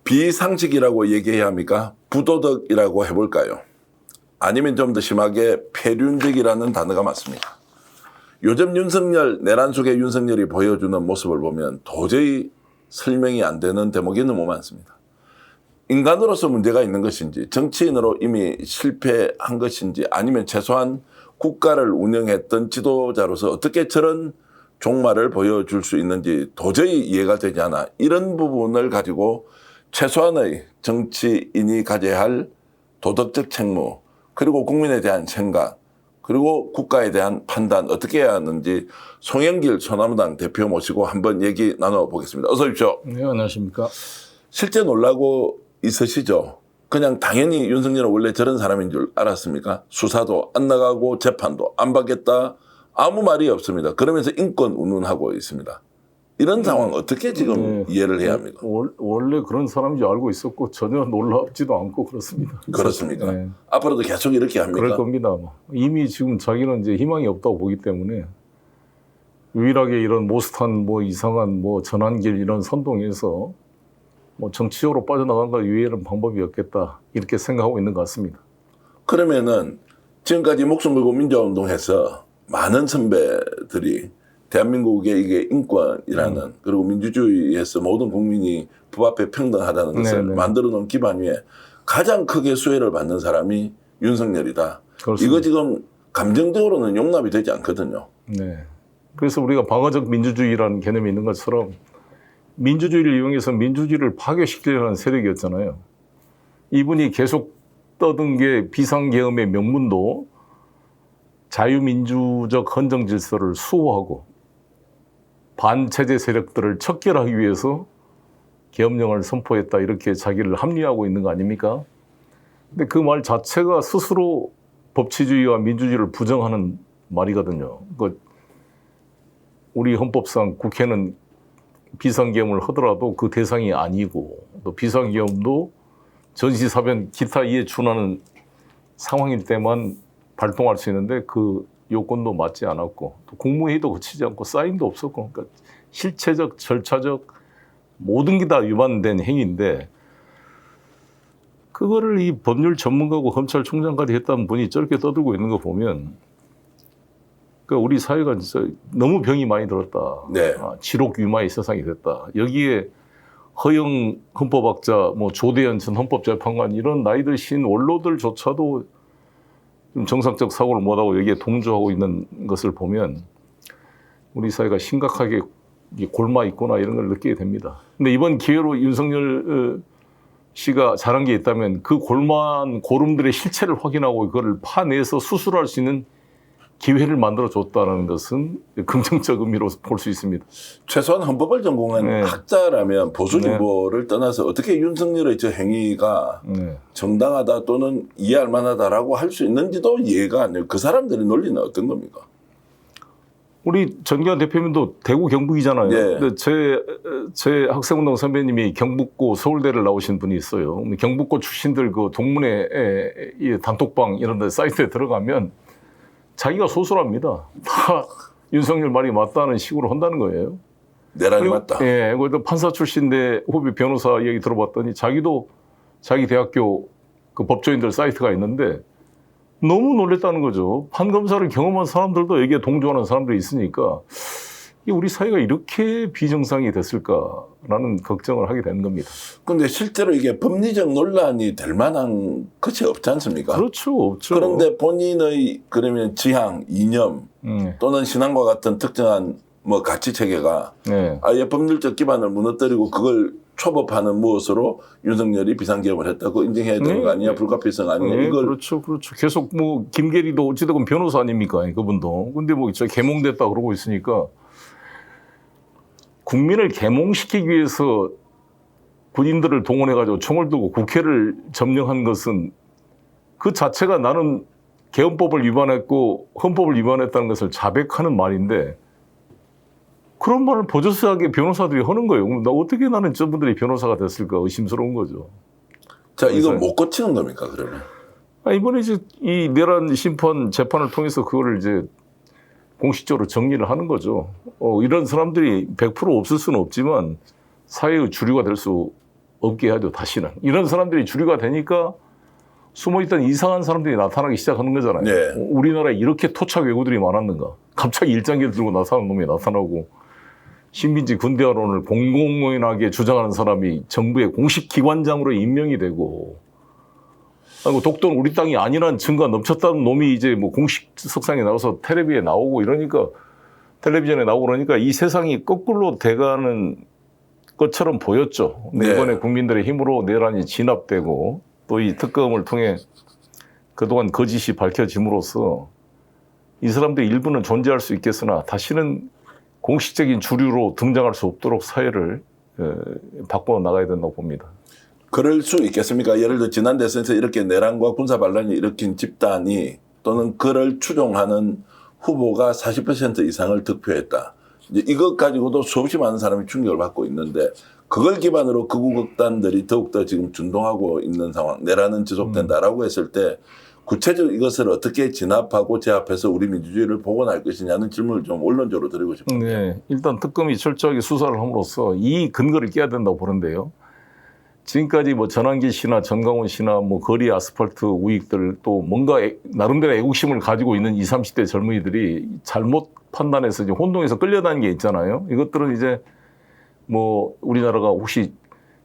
비상식이라고 얘기해야 합니까? 부도덕이라고 해볼까요? 아니면 좀 더 심하게 폐륜적이라는 단어가 맞습니다. 요즘 윤석열, 내란 속의 윤석열이 보여주는 모습을 보면 도저히 설명이 안 되는 대목이 너무 많습니다. 인간으로서 문제가 있는 것인지, 정치인으로 이미 실패한 것인지, 아니면 최소한 국가를 운영했던 지도자로서 어떻게 저런 종말을 보여줄 수 있는지 도저히 이해가 되지 않아. 이런 부분을 가지고 최소한의 정치인이 가져야 할 도덕적 책무, 그리고 국민에 대한 생각, 그리고 국가에 대한 판단 어떻게 해야 하는지 송영길 소나무당 대표 모시고 한번 얘기 나눠보겠습니다. 어서 오십시오. 네, 안녕하십니까. 실제 놀라고 있으시죠? 그냥 당연히 윤석열은 원래 저런 사람인 줄 알았습니까? 수사도 안 나가고 재판도 안 받겠다. 아무 말이 없습니다. 그러면서 인권 운운하고 있습니다. 이런 상황 어떻게 지금 이해를 해야 합니까? 원래 그런 사람인지 알고 있었고 전혀 놀랍지도 않고 그렇습니다. 그렇습니까? 네. 앞으로도 계속 이렇게 합니까? 그럴 겁니다. 이미 지금 자기는 이제 희망이 없다고 보기 때문에 유일하게 이런 모스탄 뭐 이상한 뭐 전환길 이런 선동에서 뭐 정치적으로 빠져나간 걸 유일한 방법이 없겠다 이렇게 생각하고 있는 것 같습니다. 그러면은 지금까지 목숨 걸고 민주화운동해서 많은 선배들이 대한민국의 이게 인권이라는 그리고 민주주의에서 모든 국민이 법 앞에 평등하다는 것을 만들어 놓은 기반 위에 가장 크게 수혜를 받는 사람이 윤석열이다. 그렇습니다. 이거 지금 감정적으로는 용납이 되지 않거든요. 네. 그래서 우리가 방어적 민주주의라는 개념이 있는 것처럼 민주주의를 이용해서 민주주의를 파괴시키려는 세력이었잖아요. 이분이 계속 떠든 게 비상계엄의 명분도 자유민주적 헌정 질서를 수호하고 반체제 세력들을 척결하기 위해서 계엄령을 선포했다 이렇게 자기를 합리화하고 있는 거 아닙니까? 근데 그 말 자체가 스스로 법치주의와 민주주의를 부정하는 말이거든요. 우리 헌법상 국회는 비상계엄을 하더라도 그 대상이 아니고 또 비상계엄도 전시사변 기타 이에 준하는 상황일 때만 발동할 수 있는데 그 요건도 맞지 않았고 또 국무회의도 거치지 않고 사인도 없었고 그러니까 실체적 절차적 모든 게 다 위반된 행위인데 그거를 이 법률 전문가고 검찰총장까지 했다는 분이 저렇게 떠들고 있는 거 보면 그러니까 우리 사회가 진짜 너무 병이 많이 들었다. 네. 지록 유마의 세상이 됐다. 여기에 허영 헌법학자, 뭐 조대현 전 헌법재판관 이런 나이 드신 원로들조차도 좀 정상적 사고를 못하고 여기에 동조하고 있는 것을 보면 우리 사회가 심각하게 골마 있구나 이런 걸 느끼게 됩니다. 근데 이번 기회로 윤석열 씨가 잘한 게 있다면 그 골마한 고름들의 실체를 확인하고 그걸 파내서 수술할 수 있는 기회를 만들어줬다는 것은 긍정적 의미로 볼 수 있습니다. 최소한 헌법을 전공한 학자라면 보수 진보를 떠나서 어떻게 윤석열의 저 행위가 정당하다 또는 이해할 만하다라고 할 수 있는지도 이해가 안 돼요. 그 사람들의 논리는 어떤 겁니까? 우리 전기현 대표님도 대구 경북이잖아요. 근데 제 학생운동 선배님이 경북고 서울대를 나오신 분이 있어요. 경북고 출신들 그 동문회 단톡방 이런 데 사이트에 들어가면 자기가 소설합니다. 다 윤석열 말이 맞다는 식으로 한다는 거예요. 내란이 맞다. 예, 그래도 판사 출신인데 후배 변호사 얘기 들어봤더니 자기도 자기 대학교 그 법조인들 사이트가 있는데 너무 놀랬다는 거죠. 판검사를 경험한 사람들도 여기에 동조하는 사람들이 있으니까 우리 사회가 이렇게 비정상이 됐을까라는 걱정을 하게 되는 겁니다. 그런데 실제로 이게 법리적 논란이 될 만한 것이 없지 않습니까? 그렇죠. 없죠. 그런데 본인의 그러면 지향, 이념 또는 신앙과 같은 특정한 뭐 가치 체계가 아예 법률적 기반을 무너뜨리고 그걸 초법하는 무엇으로 윤석열이 비상계엄을 했다고 인정해야 되는 거 아니냐? 불가피성 아니냐? 이걸 그렇죠. 계속 뭐 김계리도 어찌됐건 변호사 아닙니까? 그분도. 근데 뭐 진짜 계몽됐다 그러고 있으니까 국민을 계몽시키기 위해서 군인들을 동원해가지고 총을 들고 국회를 점령한 것은 그 자체가 나는 계엄법을 위반했고 헌법을 위반했다는 것을 자백하는 말인데 그런 말을 버젓하게 변호사들이 하는 거예요. 나 어떻게 나는 저분들이 변호사가 됐을까 의심스러운 거죠. 자, 이거 못 고치는 겁니까, 그러면? 이번에 이제 이 내란 심판 재판을 통해서 그거를 이제 공식적으로 정리를 하는 거죠. 이런 사람들이 100% 없을 수는 없지만 사회의 주류가 될 수 없게 해야죠. 다시는. 이런 사람들이 주류가 되니까 숨어있던 이상한 사람들이 나타나기 시작하는 거잖아요. 네. 우리나라에 이렇게 토착 외구들이 많았는가. 갑자기 일장기를 들고 나타나는 놈이 나타나고 신민지 군대화론을 공공연하게 주장하는 사람이 정부의 공식 기관장으로 임명이 되고, 그리고 독도는 우리 땅이 아니라는 증거가 넘쳤다는 놈이 이제 뭐 공식 석상에 나와서 텔레비에 나오고 이러니까, 텔레비전에 나오고 그러니까 이 세상이 거꾸로 돼가는 것처럼 보였죠. 근데 네. 이번에 국민들의 힘으로 내란이 진압되고 또 이 특검을 통해 그동안 거짓이 밝혀짐으로써 이 사람들의 일부는 존재할 수 있겠으나 다시는 공식적인 주류로 등장할 수 없도록 사회를 바꿔 나가야 된다고 봅니다. 그럴 수 있겠습니까? 예를 들어 지난 대선에서 이렇게 내란과 군사 반란을 일으킨 집단이 또는 그를 추종하는 후보가 40% 이상을 득표했다. 이제 이것 가지고도 수없이 많은 사람이 충격을 받고 있는데 그걸 기반으로 극우 극단들이 더욱더 지금 준동하고 있는 상황, 내란은 지속된다라고 했을 때 구체적으로 이것을 어떻게 진압하고 제압해서 우리 민주주의를 복원할 것이냐는 질문을 좀 원론적으로 드리고 싶습니다. 네, 일단 특검이 철저하게 수사를 함으로써 이 근거를 깨야 된다고 보는데요. 지금까지 뭐 전환기 씨나 전광훈 씨나 뭐 거리 아스팔트 우익들 또 뭔가 나름대로 애국심을 가지고 있는 20, 30대 젊은이들이 잘못 판단해서 이제 혼동해서 끌려다니는 게 있잖아요. 이것들은 이제 뭐 우리나라가 혹시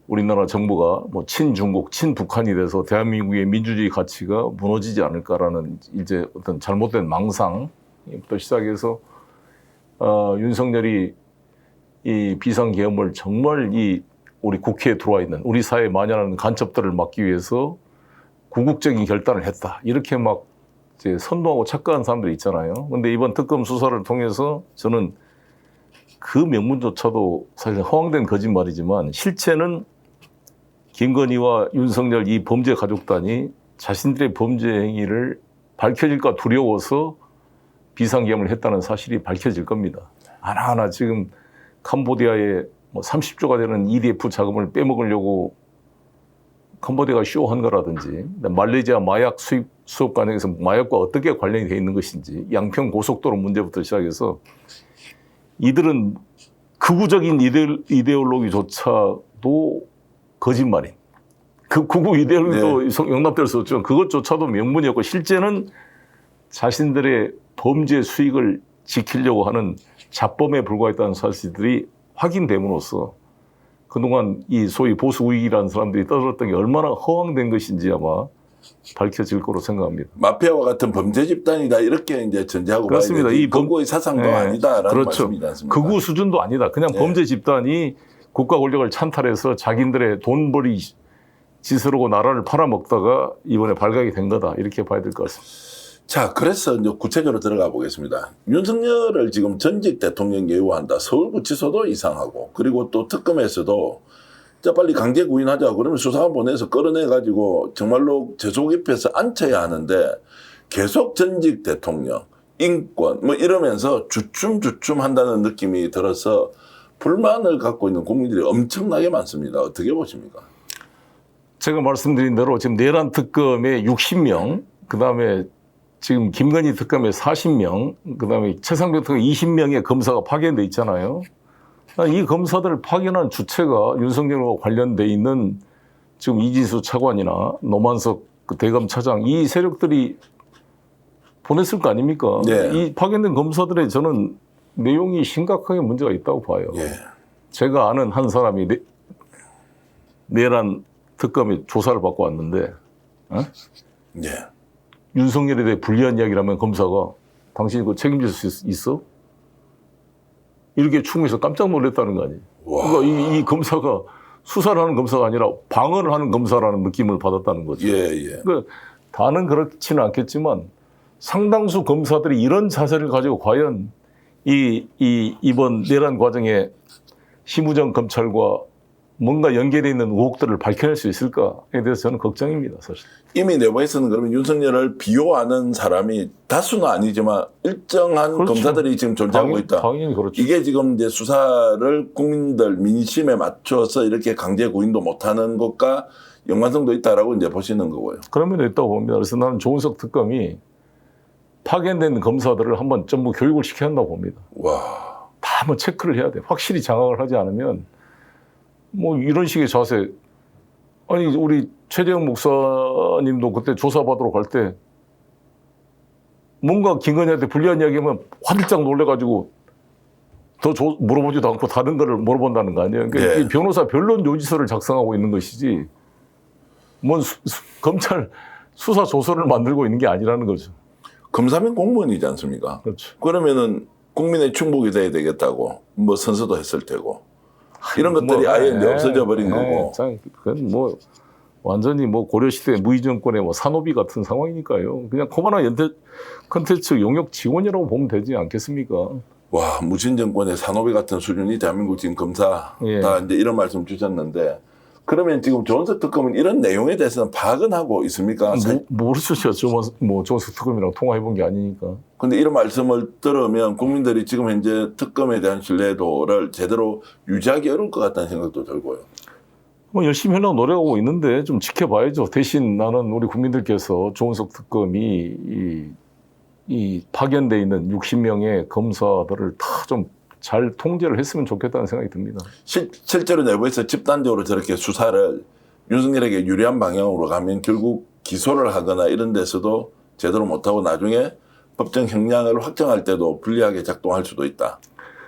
우리나라 정부가 뭐 친중국, 친북한이 돼서 대한민국의 민주주의 가치가 무너지지 않을까라는 이제 어떤 잘못된 망상부터 시작해서 윤석열이 이 비상계엄을 정말 이 우리 국회에 들어와 있는 우리 사회에 만연하는 간첩들을 막기 위해서 궁극적인 결단을 했다. 이렇게 막 이제 선동하고 착각한 사람들이 있잖아요. 근데 이번 특검 수사를 통해서 저는 그 명분조차도 사실 허황된 거짓말이지만 실체는 김건희와 윤석열 이 범죄 가족단이 자신들의 범죄 행위를 밝혀질까 두려워서 비상계엄을 했다는 사실이 밝혀질 겁니다. 하나하나 지금 캄보디아에 뭐 30조가 되는 EDF 자금을 빼먹으려고 캄보디아가 쇼한 거라든지 말레이시아 마약 수입 수업 과정에서 마약과 어떻게 관련이 되어 있는 것인지 양평 고속도로 문제부터 시작해서 이들은 극우적인 이데올로기조차도 거짓말인. 그 극우 이데올로기도 용납될 수 없지만 그것조차도 명분이었고 실제는 자신들의 범죄 수익을 지키려고 하는 잡범에 불과했다는 사실들이 확인됨으로써 그동안 이 소위 보수 우익이라는 사람들이 떠들었던 게 얼마나 허황된 것인지 아마 밝혀질 거로 생각합니다. 마피아와 같은 범죄 집단이다 이렇게 이제 전제하고 그렇습니다. 봐야 되지. 극우의 사상도 아니다라는 그렇죠. 말씀이지 않습니까? 극우 수준도 아니다. 그냥 범죄 집단이 국가 권력을 찬탈해서 자기들의 돈벌이 짓으로 나라를 팔아먹다가 이번에 발각이 된 거다. 이렇게 봐야 될 것 같습니다. 자, 그래서 이제 구체적으로 들어가 보겠습니다. 윤석열을 지금 전직 대통령 예우한다. 서울구치소도 이상하고, 그리고 또 특검에서도 자 빨리 강제 구인하자. 그러면 수사관 보내서 끌어내가지고 정말로 재소 깊이에서 앉혀야 하는데 계속 전직 대통령, 인권 뭐 이러면서 주춤주춤 한다는 느낌이 들어서 불만을 갖고 있는 국민들이 엄청나게 많습니다. 어떻게 보십니까? 제가 말씀드린 대로 지금 내란 특검에 60명, 그다음에 지금 김건희 특검에 40명, 그다음에 최상병 특검 20명의 검사가 파견돼 있잖아요. 이 검사들을 파견한 주체가 윤석열과 관련돼 있는 지금 이진수 차관이나 노만석 그 대검 차장 이 세력들이 보냈을 거 아닙니까? 네. 이 파견된 검사들의 저는 내용이 심각하게 문제가 있다고 봐요. 예. 제가 아는 한 사람이 내란 특검에 조사를 받고 왔는데 예. 윤석열에 대해 불리한 이야기를 하면 검사가 당신이 그거 책임질 수 있어? 이렇게 추궁해서 깜짝 놀랐다는 거 아니에요. 와. 그러니까 이 검사가 수사를 하는 검사가 아니라 방어를 하는 검사라는 느낌을 받았다는 거죠. 예. 그러니까 다는 그렇지는 않겠지만 상당수 검사들이 이런 자세를 가지고 과연 이번 내란 과정에 심우정 검찰과 뭔가 연계되어 있는 의혹들을 밝혀낼 수 있을까에 대해서 저는 걱정입니다, 사실. 이미 내부에서는 그러면 윤석열을 비호하는 사람이 다수는 아니지만 일정한 그렇죠. 검사들이 지금 존재하고 있다. 당연히 그렇죠. 이게 지금 이제 수사를 국민들 민심에 맞춰서 이렇게 강제 구인도 못하는 것과 연관성도 있다라고 이제 보시는 거고요. 그런 면도 있다고 봅니다. 그래서 나는 조은석 특검이 파견된 검사들을 한번 전부 교육을 시켜야 한다고 봅니다. 와. 다 한번 체크를 해야 돼. 확실히 장악을 하지 않으면 뭐 이런 식의 자세 아니 우리 최재형 목사님도 그때 조사받으러 갈 때 뭔가 김건희한테 불리한 이야기하면 화들짝 놀래가지고 더 물어보지도 않고 다른 거를 물어본다는 거 아니에요. 그러니까 네. 이 변호사 변론 요지서를 작성하고 있는 것이지 뭔 검찰 수사 조서를 만들고 있는 게 아니라는 거죠. 검사면 공무원이지 않습니까? 그렇죠. 그러면은 국민의 충복이 돼야 되겠다고 뭐 선서도 했을 테고 이런 것들이 아예 이제 없어져 버린 거고. 그건 뭐 완전히 뭐 고려시대 무의정권의 뭐 산호비 같은 상황이니까요. 그냥 코바나 컨텐츠 용역 지원이라고 보면 되지 않겠습니까? 와, 무신 정권의 산호비 같은 수준이 대한민국 지금 검사 예. 다 이제 이런 말씀 주셨는데 그러면 지금 조은석 특검은 이런 내용에 대해서는 파악은 하고 있습니까? 모르죠. 뭐 조은석 특검이랑 통화해 본 게 아니니까. 근데 이런 말씀을 들으면 국민들이 지금 현재 특검에 대한 신뢰도를 제대로 유지하기 어려울 것 같다는 생각도 들고요. 뭐 열심히 하려고 노력하고 있는데 좀 지켜봐야죠. 대신 나는 우리 국민들께서 조은석 특검이 이 파견돼 있는 60명의 검사들을 다 좀 잘 통제를 했으면 좋겠다는 생각이 듭니다. 실제로 내부에서 집단적으로 저렇게 수사를 윤석열에게 유리한 방향으로 가면 결국 기소를 하거나 이런 데서도 제대로 못하고 나중에 법정 형량을 확정할 때도 불리하게 작동할 수도 있다.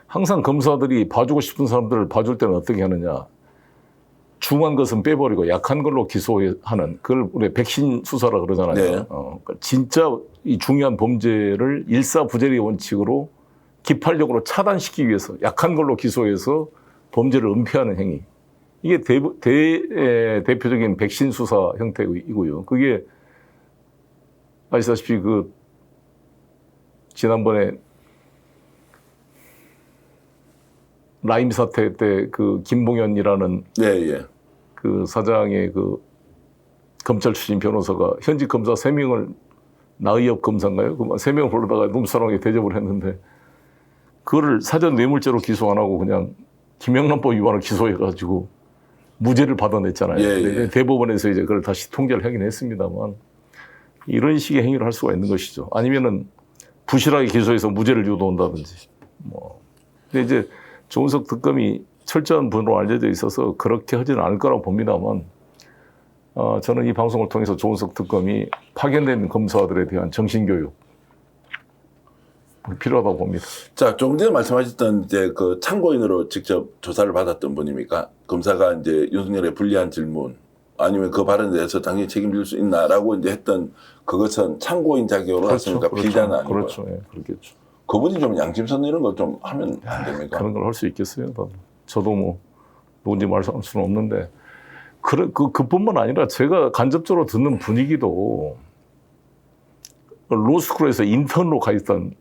항상 검사들이 봐주고 싶은 사람들을 봐줄 때는 어떻게 하느냐. 중한 것은 빼버리고 약한 걸로 기소하는 그걸 우리 백신 수사라 그러잖아요. 네. 그러니까 진짜 이 중요한 범죄를 일사부재리 원칙으로 기판력으로 차단시키기 위해서 약한 걸로 기소해서 범죄를 은폐하는 행위. 이게 대표적인 백신 수사 형태이고요. 그게 아시다시피 그 지난번에 라임 사태 때 그 김봉현이라는 예. 그 사장의 그 검찰 출신 변호사가 현직 검사 3명을 나의엽 검사인가요? 그 3명을 불러다가 눈사람하게 대접을 했는데 그거를 사전 뇌물죄로 기소 안 하고 그냥 김영란법 위반을 기소해가지고 무죄를 받아냈잖아요. 예. 대법원에서 이제 그걸 다시 통제를 하긴 했습니다만 이런 식의 행위를 할 수가 있는 것이죠. 아니면은 부실하게 기소해서 무죄를 유도한다든지 뭐. 근데 이제 조은석 특검이 철저한 분으로 알려져 있어서 그렇게 하지는 않을 거라고 봅니다만 저는 이 방송을 통해서 조은석 특검이 파견된 검사들에 대한 정신교육 필요하다고 봅니다. 자, 조금 전에 말씀하셨던 이제 그 참고인으로 직접 조사를 받았던 분입니까? 검사가 이제 윤석열의 불리한 질문 아니면 그 발언에 대해서 당연히 책임질 수 있나라고 이제 했던 그것은 참고인 자격으로 했으니까 피의자는 아니고요. 그렇죠. 예, 그렇겠죠. 그분이 좀 양심선 이런 거 좀 하면 안 됩니까? 그런 걸 할 수 있겠어요. 저도 뭐 누군지 말씀할 수는 없는데 그뿐만 아니라 제가 간접적으로 듣는 분위기도 로스쿨에서 인턴으로 가 있던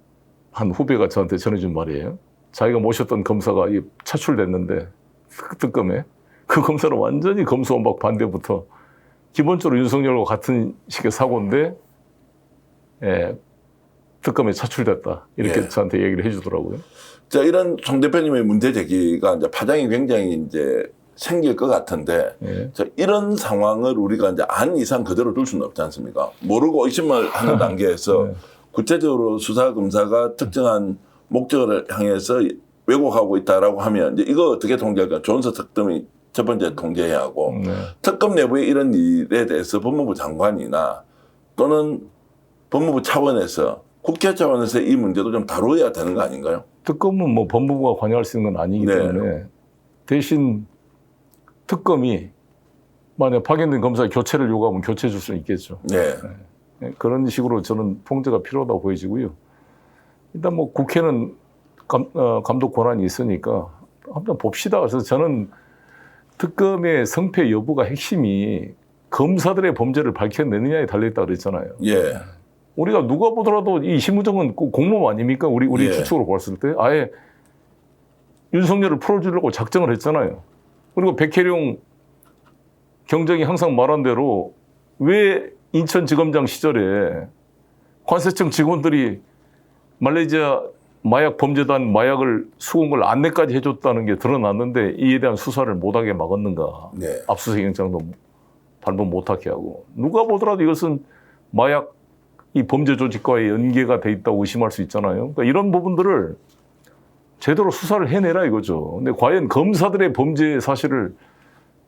한 후배가 저한테 전해준 말이에요. 자기가 모셨던 검사가 차출됐는데 특검에 그 검사는 완전히 검수완박 반대부터 기본적으로 윤석열과 같은 식의 사고인데 특검에 차출됐다 이렇게 저한테 얘기를 해주더라고요. 자, 이런 송 대표님의 문제 제기가 이제 파장이 굉장히 이제 생길 것 같은데 자, 이런 상황을 우리가 이제 안 이상 그대로 둘 수는 없지 않습니까? 모르고 의심을 하는 단계에서 구체적으로 수사 검사가 특정한 목적을 향해서 왜곡하고 있다라고 하면 이제 이거 어떻게 통제할까? 조은석 특검이 첫 번째 통제해야 하고 특검 내부의 이런 일에 대해서 법무부 장관이나 또는 법무부 차원에서 국회 차원에서 이 문제도 좀 다뤄야 되는 거 아닌가요? 특검은 뭐 법무부가 관여할 수 있는 건 아니기 때문에 대신 특검이 만약 파견된 검사 교체를 요구하면 교체해 줄 수는 있겠죠. 네. 그런 식으로 저는 통제가 필요하다고 보여지고요. 일단 뭐 국회는 감독 권한이 있으니까 한번 봅시다. 그래서 저는 특검의 성패 여부가 핵심이 검사들의 범죄를 밝혀내느냐에 달려있다 그랬잖아요. 예. 우리가 누가 보더라도 이 신무정은 공범 아닙니까? 우리 추측으로 봤을 때 아예 윤석열을 풀어주려고 작정을 했잖아요. 그리고 백혜룡 경정이 항상 말한 대로 왜 인천지검장 시절에 관세청 직원들이 말레이시아 마약 범죄단 마약을 수공을 안내까지 해줬다는 게 드러났는데 이에 대한 수사를 못하게 막았는가. 네. 압수수색 영장도 발부 못하게 하고. 누가 보더라도 이것은 마약 이 범죄 조직과의 연계가 돼 있다고 의심할 수 있잖아요. 그러니까 이런 부분들을 제대로 수사를 해내라 이거죠. 근데 과연 검사들의 범죄 사실을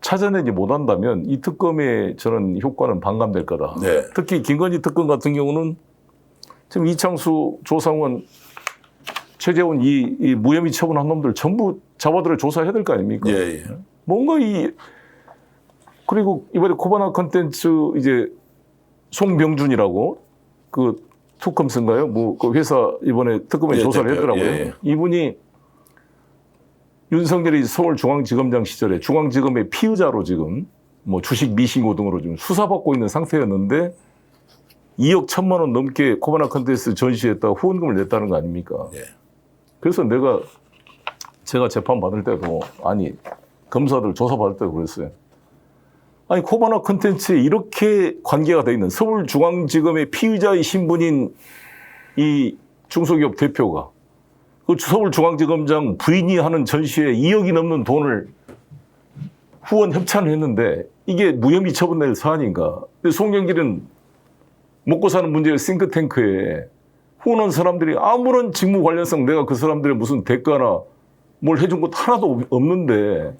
찾아내지 못한다면 이 특검의 저는 효과는 반감될 거다. 네. 특히 김건희 특검 같은 경우는 지금 이창수, 조상원, 최재훈 이 무혐의 처분한 놈들 전부 잡아들여 조사해야 될 거 아닙니까? 예, 예. 뭔가 그리고 이번에 코바나 컨텐츠 이제 송병준이라고 그 투컴스인가요? 뭐 그 회사 이번에 특검에 예, 조사를 대표. 했더라고요. 예, 예. 이분이 윤석열이 서울중앙지검장 시절에 중앙지검의 피의자로 지금 뭐 주식 미신고 등으로 지금 수사받고 있는 상태였는데 2억 1천만 원 넘게 코바나 컨텐츠 전시했다 후원금을 냈다는 거 아닙니까? 예. 그래서 제가 재판 받을 때도 아니 검사들 조사 받을 때도 그랬어요. 아니 코바나 컨텐츠에 이렇게 관계가 돼 있는 서울중앙지검의 피의자의 신분인 이 중소기업 대표가 그 서울중앙지검장 부인이 하는 전시에 2억이 넘는 돈을 후원 협찬을 했는데 이게 무혐의 처분될 사안인가? 근데 송영길은 먹고 사는 문제의 싱크탱크에 후원한 사람들이 아무런 직무 관련성 내가 그 사람들의 무슨 대가나 뭘 해준 것도 하나도 없는데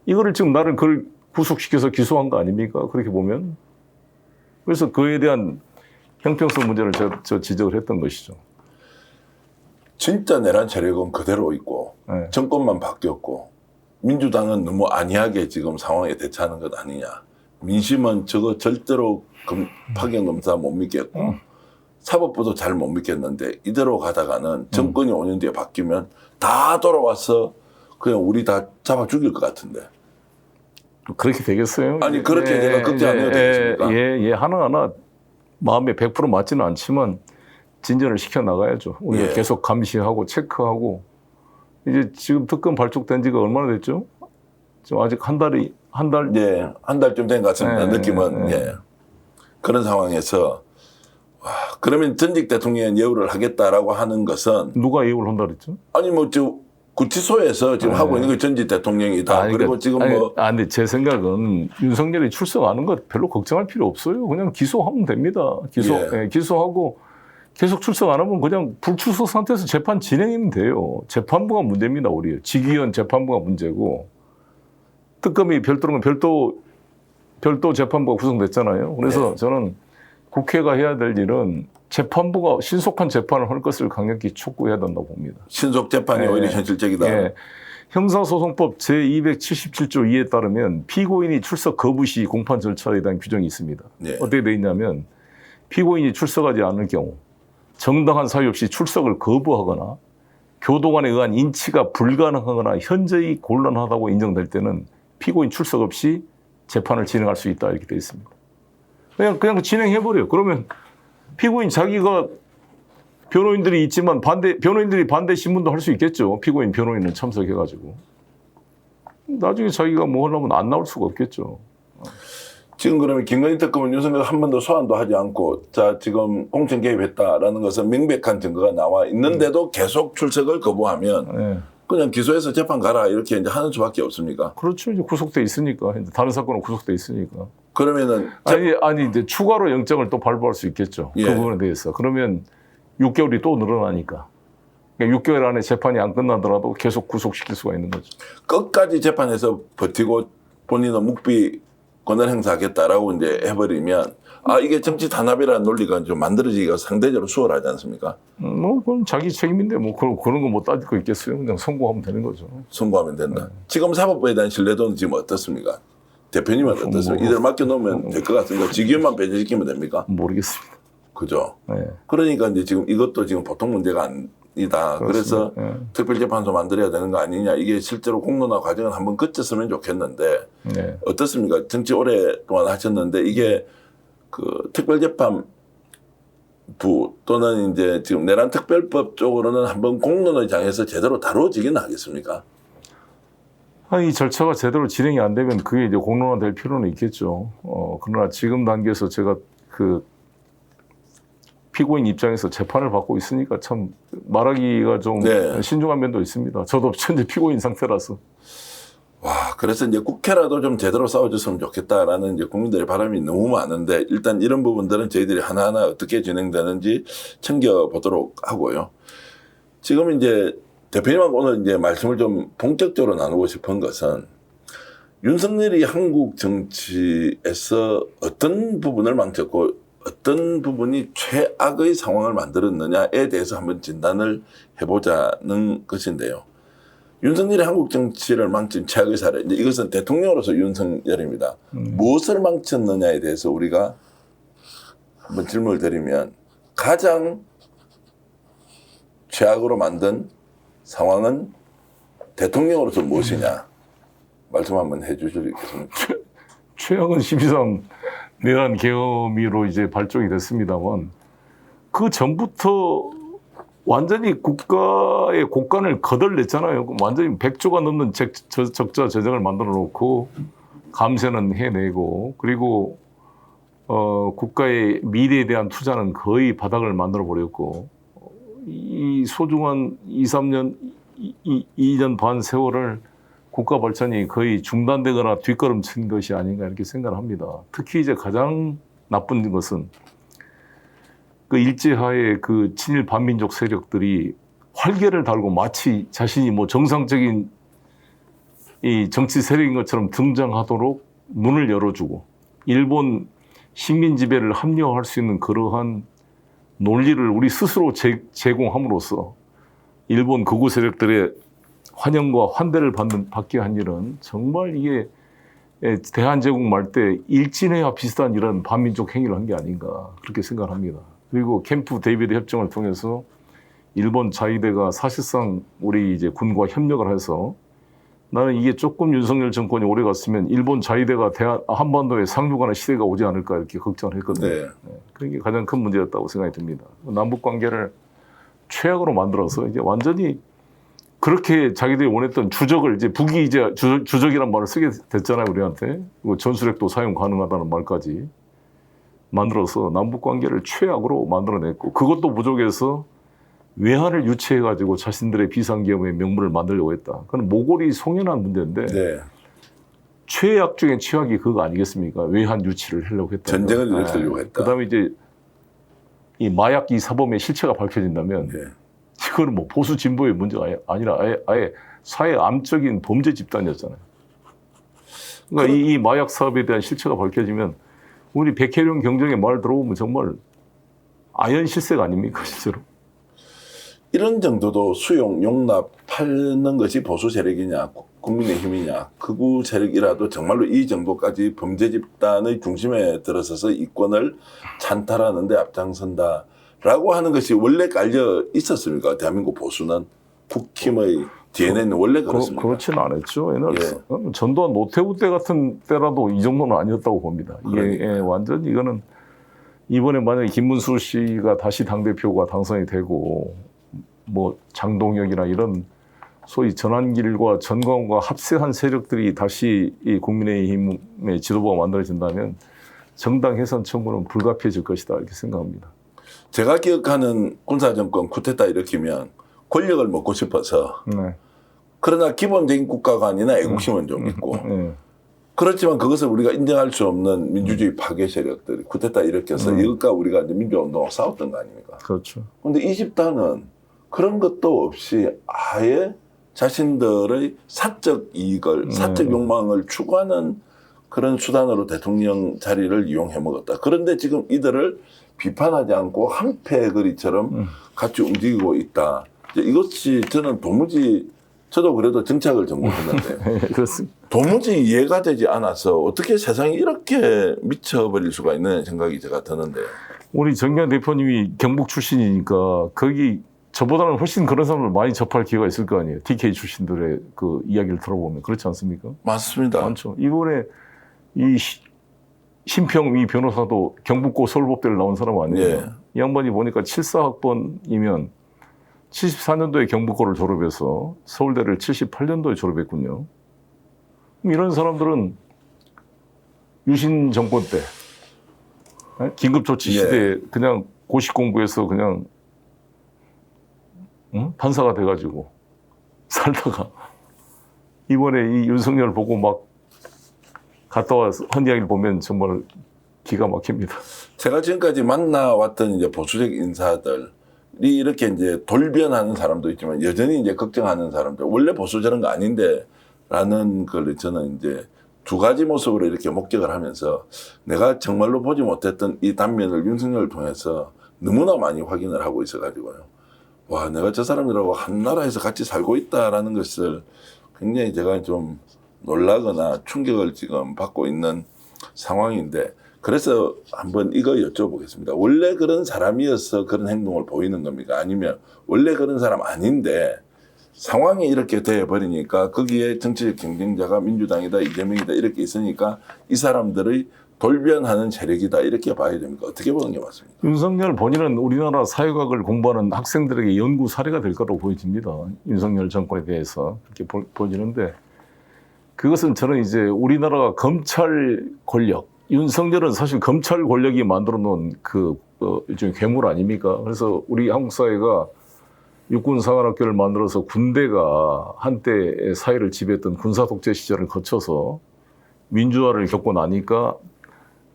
이거를 지금 나를 그걸 구속시켜서 기소한 거 아닙니까? 그렇게 보면. 그래서 그에 대한 형평성 문제를 저 지적을 했던 것이죠. 진짜 내란 세력은 그대로 있고 네. 정권만 바뀌었고 민주당은 너무 안이하게 지금 상황에 대처하는 것 아니냐. 민심은 저거 절대로 파견 검사 못 믿겠고 사법부도 잘 못 믿겠는데 이대로 가다가는 정권이 5년 뒤에 바뀌면 다 돌아와서 그냥 우리 다 잡아 죽일 것 같은데. 그렇게 되겠어요? 아니 그렇게 내가 걱정 안 해도 되겠습니까? 예, 하나하나 마음에 100% 맞지는 않지만 진전을 시켜 나가야죠. 우리가 예. 계속 감시하고 체크하고 이제 지금 특검 발족된 지가 얼마나 됐죠? 지금 아직 한 달. 네, 한 달쯤 된 것 같습니다. 네, 느낌은. 네. 예. 그런 상황에서 와, 그러면 전직 대통령 예우를 하겠다라고 하는 것은 누가 예우를 한다 그랬죠? 아니 뭐 저 구치소에서 지금 하고 있는 게 전직 대통령이다. 그리고 지금 뭐 근데 제 생각은 윤석열이 출석하는 것 별로 걱정할 필요 없어요. 그냥 기소하면 됩니다. 기소하고 계속 출석 안 하면 그냥 불출석 상태에서 재판 진행하면 돼요. 재판부가 문제입니다, 우리. 직위원 재판부가 문제고 특검이 별도로 별도 재판부가 구성됐잖아요. 그래서 네. 저는 국회가 해야 될 일은 재판부가 신속한 재판을 할 것을 강력히 촉구해야 된다고 봅니다. 신속 재판이 오히려 현실적이다. 예. 형사소송법 제277조 2에 따르면 피고인이 출석 거부 시 공판 절차에 대한 규정이 있습니다. 네. 어떻게 되어 있냐면 피고인이 출석하지 않을 경우 정당한 사유 없이 출석을 거부하거나 교도관에 의한 인치가 불가능하거나 현저히 곤란하다고 인정될 때는 피고인 출석 없이 재판을 진행할 수 있다 이렇게 되어 있습니다. 그냥 진행해버려요. 그러면 피고인 자기가 변호인들이 있지만 변호인들이 반대 신문도 할 수 있겠죠. 피고인 변호인은 참석해가지고. 나중에 자기가 뭐 하려면 안 나올 수가 없겠죠. 지금 그러면 김건희 특검은 윤석열 한 번도 소환도 하지 않고 자 지금 공천 개입했다라는 것은 명백한 증거가 나와 있는데도 계속 출석을 거부하면 그냥 기소해서 재판 가라 이렇게 이제 하는 수밖에 없습니까? 그렇죠. 이제 구속돼 있으니까. 다른 사건은 구속돼 있으니까. 그러면은 아니 이제 추가로 영장을 또 발부할 수 있겠죠. 예. 그 부분에 대해서. 그러면 6개월이 또 늘어나니까. 그러니까 6개월 안에 재판이 안 끝나더라도 계속 구속시킬 수가 있는 거죠. 끝까지 재판에서 버티고 본인은 묵비 권한 행사하겠다라고 이제 해버리면 이게 정치 단합이라는 논리가 좀 만들어지기가 상대적으로 수월하지 않습니까? 뭐 그건 자기 책임인데 뭐 그런 거 뭐 따질 거 있겠어요. 그냥 선고하면 되는 거죠. 선고하면 된다. 지금 사법부에 대한 신뢰도는 지금 어떻습니까? 대표님은 어떻습니까? 이들 맡겨놓으면 될 것 같습니까? 직위원만 배제시키면 됩니까? 모르겠습니다. 그죠? 네. 그러니까 이제 지금 이것도 지금 보통 문제가 아니다. 그래서 특별재판소 만들어야 되는 거 아니냐. 이게 실제로 공론화 과정을 한번 거쳤으면 좋겠는데 어떻습니까? 정치 오랫동안 하셨는데 이게 그 특별재판부 또는 이제 지금 내란 특별법 쪽으로는 한번 공론의 장에서 제대로 다루어지기는 하겠습니까? 이 절차가 제대로 진행이 안 되면 그게 이제 공론화될 필요는 있겠죠. 그러나 지금 단계에서 제가 그 피고인 입장에서 재판을 받고 있으니까 참 말하기가 좀 신중한 면도 있습니다. 저도 현재 피고인 상태라서. 그래서 이제 국회라도 좀 제대로 싸워줬으면 좋겠다라는 이제 국민들의 바람이 너무 많은데 일단 이런 부분들은 저희들이 하나하나 어떻게 진행되는지 챙겨보도록 하고요. 지금 이제 대표님하고 오늘 이제 말씀을 좀 본격적으로 나누고 싶은 것은 윤석열이 한국 정치에서 어떤 부분을 망쳤고 어떤 부분이 최악의 상황을 만들었느냐에 대해서 한번 진단을 해보자는 것인데요. 윤석열이 한국 정치를 망친 최악의 사례, 이제 이것은 대통령으로서 윤석열입니다. 무엇을 망쳤느냐에 대해서 우리가 한번 질문을 드리면 가장 최악으로 만든 상황은 대통령으로서 무엇이냐 말씀 한번 해주시겠습니까? 최악은 12.3 내란 계엄으로 이제 발족이 됐습니다만 그 전부터 완전히 국가의 곳간을 거덜냈잖아요. 완전히 100조가 넘는 적자 재정을 만들어 놓고 감세는 해내고 그리고 국가의 미래에 대한 투자는 거의 바닥을 만들어 버렸고 이 소중한 2년 반 세월을 국가 발전이 거의 중단되거나 뒷걸음친 것이 아닌가 이렇게 생각을 합니다. 특히 이제 가장 나쁜 것은 그 일제하에 그 친일 반민족 세력들이 활개를 달고 마치 자신이 뭐 정상적인 이 정치 세력인 것처럼 등장하도록 문을 열어주고 일본 식민 지배를 합리화할 수 있는 그러한 논리를 우리 스스로 제공함으로써 일본 극우 세력들의 환영과 환대를 받게 한 일은 정말 이게 대한제국 말 때 일진회와 비슷한 이런 반민족 행위를 한 게 아닌가 그렇게 생각합니다. 그리고 캠프 데이비드 협정을 통해서 일본 자위대가 사실상 우리 이제 군과 협력을 해서 나는 이게 조금 윤석열 정권이 오래 갔으면 일본 자위대가 한반도에 상륙하는 시대가 오지 않을까 이렇게 걱정을 했거든요. 네. 그게 가장 큰 문제였다고 생각이 듭니다. 남북 관계를 최악으로 만들어서 이제 완전히 그렇게 자기들이 원했던 주적을 이제 북이 이제 주적이란 말을 쓰게 됐잖아요 우리한테. 전술핵도 사용 가능하다는 말까지 만들어서 남북 관계를 최악으로 만들어냈고 그것도 부족해서 외환을 유치해가지고 자신들의 비상기업의 명분을 만들려고 했다. 그건 모골이 송연한 문제인데 네. 최악 중에 최악이 그거 아니겠습니까? 외환 유치를 하려고 했다. 전쟁을 일으키려고 했다. 그다음에 이제 이 마약 이 사범의 실체가 밝혀진다면 네. 이거는 뭐 보수 진보의 문제가 아니라 아예 사회 암적인 범죄 집단이었잖아요. 그러니까 이 마약 사업에 대한 실체가 밝혀지면 우리 백혜령 경정의 말 들어보면 정말 아연 실세가 아닙니까 실제로. 이런 정도도 수용, 용납하는 것이 보수 세력이냐, 국민의힘이냐, 극우 세력이라도 정말로 이 정도까지 범죄 집단의 중심에 들어서서 이권을 찬탈하는 데 앞장선다라고 하는 것이 원래 깔려 있었습니까? 대한민국 보수는 국힘의 DNA는 원래 그렇습니다. 그렇지는 않았죠. 옛날 예. 전두환 노태우 때 같은 때라도 이 정도는 아니었다고 봅니다. 이게 완전 이거는 이번에 만약에 김문수 씨가 다시 당대표가 당선이 되고 뭐 장동혁이나 이런 소위 전환길과 전광훈과 합세한 세력들이 다시 이 국민의힘의 지도부가 만들어진다면 정당 해산 청구는 불가피해질 것이다 이렇게 생각합니다. 제가 기억하는 군사정권 쿠데타 일으키면 권력을 먹고 싶어서 네. 그러나 기본적인 국가관이나 애국심은 좀 있고 그렇지만 그것을 우리가 인정할 수 없는 민주주의 파괴 세력들이 쿠데타 일으켜서 이것과 우리가 이제 민주화운동하고 싸웠던 거 아닙니까? 그렇죠. 그런데 이 집단은 그런 것도 없이 아예 자신들의 사적 이익을, 사적 욕망을 추구하는 그런 수단으로 대통령 자리를 이용해 먹었다. 그런데 지금 이들을 비판하지 않고 한패거리처럼 같이 움직이고 있다. 이것이 저는 도무지 저도 그래도 정착을 전공했는데 그렇습니다. 도무지 이해가 되지 않아서 어떻게 세상이 이렇게 미쳐버릴 수가 있는 생각이 제가 드는데요. 우리 정기환 대표님이 경북 출신이니까 거기 저보다는 훨씬 그런 사람을 많이 접할 기회가 있을 거 아니에요. TK 출신들의 그 이야기를 들어보면 그렇지 않습니까? 맞습니다. 많죠. 이번에 이 심평 이 변호사도 경북고 서울법대를 나온 사람 아니에요. 예. 이 양반이 보니까 74학번이면 74년도에 경북고를 졸업해서 서울대를 78년도에 졸업했군요. 이런 사람들은 유신 정권 때 긴급조치 시대에 그냥 고시 공부해서 그냥 판사가 돼가지고 살다가 이번에 이 윤석열 보고 막 갔다 와서 한 이야기를 보면 정말 기가 막힙니다. 제가 지금까지 만나왔던 이제 보수적 인사들이 이렇게 이제 돌변하는 사람도 있지만 여전히 이제 걱정하는 사람들 원래 보수 저런 거 아닌데라는 걸 저는 이제 두 가지 모습으로 이렇게 목격을 하면서 내가 정말로 보지 못했던 이 단면을 윤석열을 통해서 너무나 많이 확인을 하고 있어가지고요. 와, 내가 저 사람들하고 한 나라에서 같이 살고 있다라는 것을 굉장히 제가 좀 놀라거나 충격을 지금 받고 있는 상황인데, 그래서 한번 이거 여쭤보겠습니다. 원래 그런 사람이어서 그런 행동을 보이는 겁니까? 아니면 원래 그런 사람 아닌데 상황이 이렇게 돼버리니까 거기에 정치적 경쟁자가 민주당이다, 이재명이다 이렇게 있으니까 이 사람들의 돌변하는 세력이다 이렇게 봐야 됩니까? 어떻게 보는 게 맞습니까? 윤석열 본인은 우리나라 사회학을 공부하는 학생들에게 연구 사례가 될 거라고 보여집니다. 윤석열 정권에 대해서 그렇게 보여지는데, 그것은 저는 이제 우리나라가 검찰 권력, 윤석열은 사실 검찰 권력이 만들어 놓은 일종의 괴물 아닙니까? 그래서 우리 한국 사회가 육군 사관학교를 만들어서 군대가 한때 사회를 지배했던 군사 독재 시절을 거쳐서 민주화를 겪고 나니까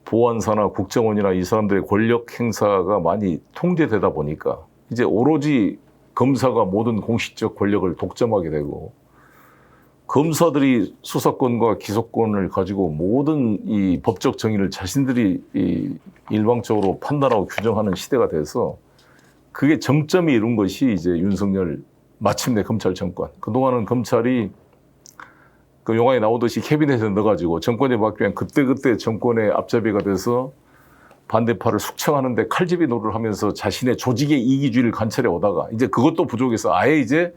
보안사나 국정원이나 이 사람들의 권력 행사가 많이 통제되다 보니까 이제 오로지 검사가 모든 공식적 권력을 독점하게 되고, 검사들이 수사권과 기소권을 가지고 모든 이 법적 정의를 자신들이 일방적으로 판단하고 규정하는 시대가 돼서 그게 정점이 이룬 것이 이제 윤석열 마침내 검찰 정권. 그동안은 검찰이 그 영화에 나오듯이 캐비넷에 넣어가지고 정권에 바뀌면 그때그때 정권의 앞잡이가 돼서 반대파를 숙청하는데 칼집이 노를 하면서 자신의 조직의 이기주의를 관찰해 오다가 이제 그것도 부족해서 아예 이제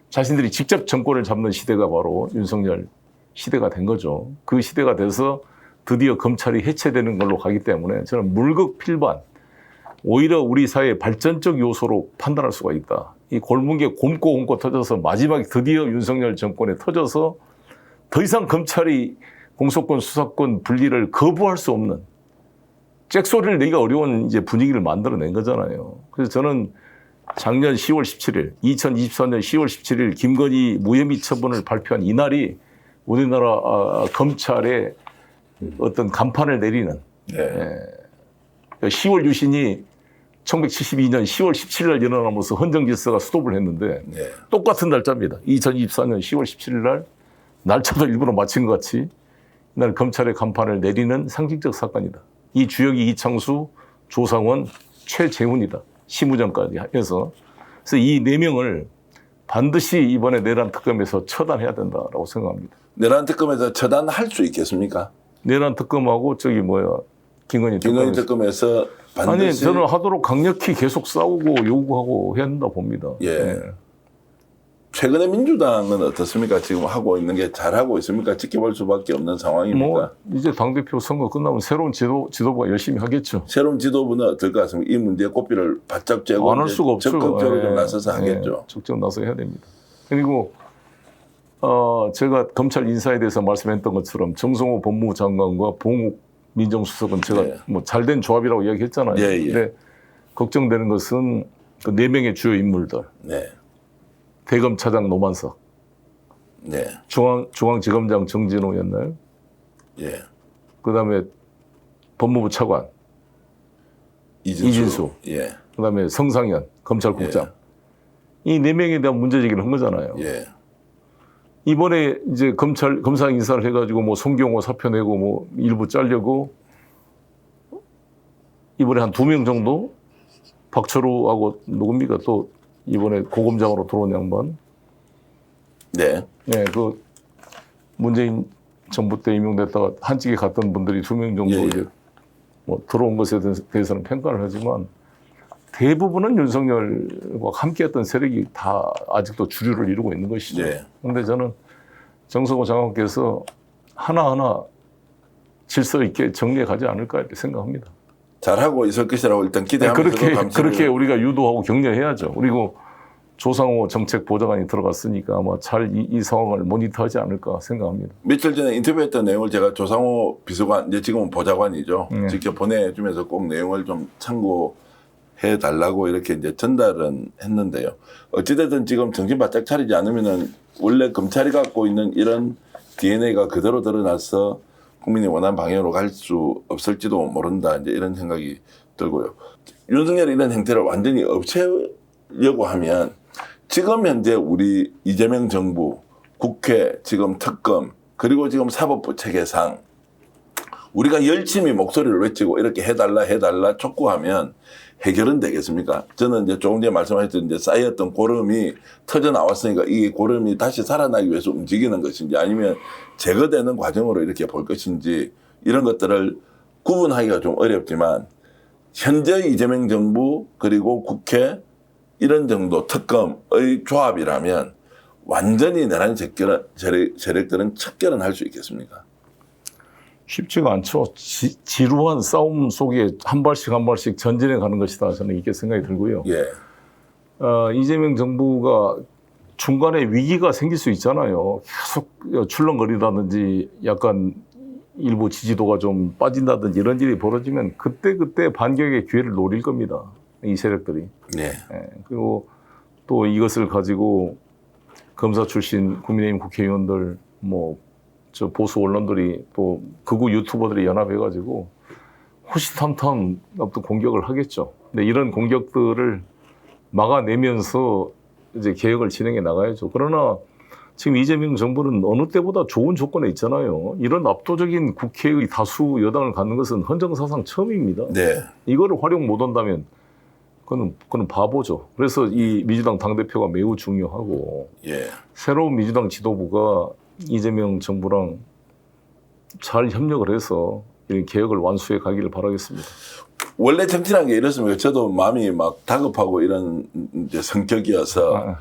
자신들이 직접 정권을 잡는 시대가 바로 윤석열 시대가 된 거죠. 그 시대가 돼서 드디어 검찰이 해체되는 걸로 가기 때문에 저는 물극필반, 오히려 우리 사회의 발전적 요소로 판단할 수가 있다. 이 골문게 곰고 터져서 마지막에 드디어 윤석열 정권에 터져서 더 이상 검찰이 공소권, 수사권 분리를 거부할 수 없는 잭소리를 내기가 어려운 이제 분위기를 만들어낸 거잖아요. 그래서 저는 작년 10월 17일, 2024년 10월 17일 김건희 무혐의 처분을 발표한 이날이 우리나라 검찰의 어떤 간판을 내리는 10월 유신이 1972년 10월 17일 날 일어나면서 헌정질서가 스톱을 했는데 똑같은 날짜입니다. 2024년 10월 17일 날 날짜도 일부러 맞춘 것 같이 이날 검찰의 간판을 내리는 상징적 사건이다. 이 주역이 이창수, 조상원, 최재훈이다. 심우정까지 해서. 그래서 이 4명을 반드시 이번에 내란 특검에서 처단해야 된다라고 생각합니다. 내란 특검에서 처단할 수 있겠습니까? 내란 특검하고 김건희 특검에서 반드시. 아니, 저는 하도록 강력히 계속 싸우고 요구하고 해야 된다 봅니다. 예. 최근에 민주당은 어떻습니까? 지금 하고 있는 게 잘하고 있습니까? 지켜볼 수밖에 없는 상황입니까? 이제 당대표 선거 끝나면 새로운 지도부가 열심히 하겠죠. 새로운 지도부는 어떨 것 같습니까? 이 문제에 고삐를 바짝 쬐고 안 할 수가 없죠. 적극적으로 좀 나서서 하겠죠. 적극 나서 해야 됩니다. 그리고 제가 검찰 인사에 대해서 말씀했던 것처럼 정성호 법무부 장관과 봉욱 민정수석은 제가 잘된 조합이라고 이야기했잖아요. 근데 걱정되는 것은 그 4명의 주요 인물들. 대검차장 노만석, 중앙지검장 정진호 옛날, 그다음에 법무부 차관 이진수, 그다음에 성상현 검찰국장, 이 4명에 대한 문제 제기를 한 거잖아요. 이번에 이제 검사 인사를 해가지고 뭐 송경호 사표 내고 뭐 일부 잘려고 이번에 한 2명 정도 박철우하고 누굽니까 또 이번에 고검장으로 들어온 양반. 그 문재인 정부 때 임용됐다가 한직에 갔던 분들이 2명 정도 이제 뭐 들어온 것에 대해서는 평가를 하지만 대부분은 윤석열과 함께했던 세력이 다 아직도 주류를 이루고 있는 것이죠. 그런데 저는 정성호 장관께서 하나하나 질서 있게 정리해 가지 않을까 이렇게 생각합니다. 잘하고 있을 것이라고 일단 기대하면서 그렇게 우리가 유도하고 격려해야죠. 그리고 조상호 정책보좌관이 들어갔으니까 아마 잘 이 상황을 모니터하지 않을까 생각합니다. 며칠 전에 인터뷰했던 내용을 제가 조상호 비서관, 이제 지금은 보좌관이죠. 직접 보내주면서 꼭 내용을 좀 참고해 달라고 이렇게 이제 전달은 했는데요. 어찌됐든 지금 정신 바짝 차리지 않으면은 원래 검찰이 갖고 있는 이런 DNA가 그대로 드러나서 국민이 원하는 방향으로 갈 수 없을지도 모른다. 이제 이런 생각이 들고요. 윤석열이 이런 행태를 완전히 없애려고 하면 지금 현재 우리 이재명 정부, 국회, 지금 특검, 그리고 지금 사법부 체계상 우리가 열심히 목소리를 외치고 이렇게 해달라 촉구하면 해결은 되겠습니까? 저는 이제 조금 전에 말씀하셨던 이제 쌓였던 고름이 터져 나왔으니까 이 고름이 다시 살아나기 위해서 움직이는 것인지 아니면 제거되는 과정으로 이렇게 볼 것인지 이런 것들을 구분하기가 좀 어렵지만 현재 이재명 정부 그리고 국회 이런 정도 특검의 조합이라면 완전히 내란 세력들은 척결은 할 수 있겠습니까? 쉽지가 않죠. 지루한 싸움 속에 한 발씩 전진해 가는 것이다. 저는 이렇게 생각이 들고요. 예. 이재명 정부가 중간에 위기가 생길 수 있잖아요. 계속 출렁거리다든지 약간 일부 지지도가 좀 빠진다든지 이런 일이 벌어지면 그때 반격의 기회를 노릴 겁니다. 이 세력들이. 네. 그리고 또 이것을 가지고 검사 출신 국민의힘 국회의원들 저 보수 언론들이 또 극우 유튜버들이 연합해가지고 호시탐탐 어떤 공격을 하겠죠. 근데 이런 공격들을 막아내면서 이제 개혁을 진행해 나가야죠. 그러나 지금 이재명 정부는 어느 때보다 좋은 조건에 있잖아요. 이런 압도적인 국회의 다수 여당을 갖는 것은 헌정사상 처음입니다. 네. 이거를 활용 못한다면 그건 바보죠. 그래서 이 민주당 당대표가 매우 중요하고 예. 새로운 민주당 지도부가 이재명 정부랑 잘 협력을 해서 이 개혁을 완수해 가기를 바라겠습니다. 원래 정치라는 게 이렇습니다. 저도 마음이 막 다급하고 이런 이제 성격이어서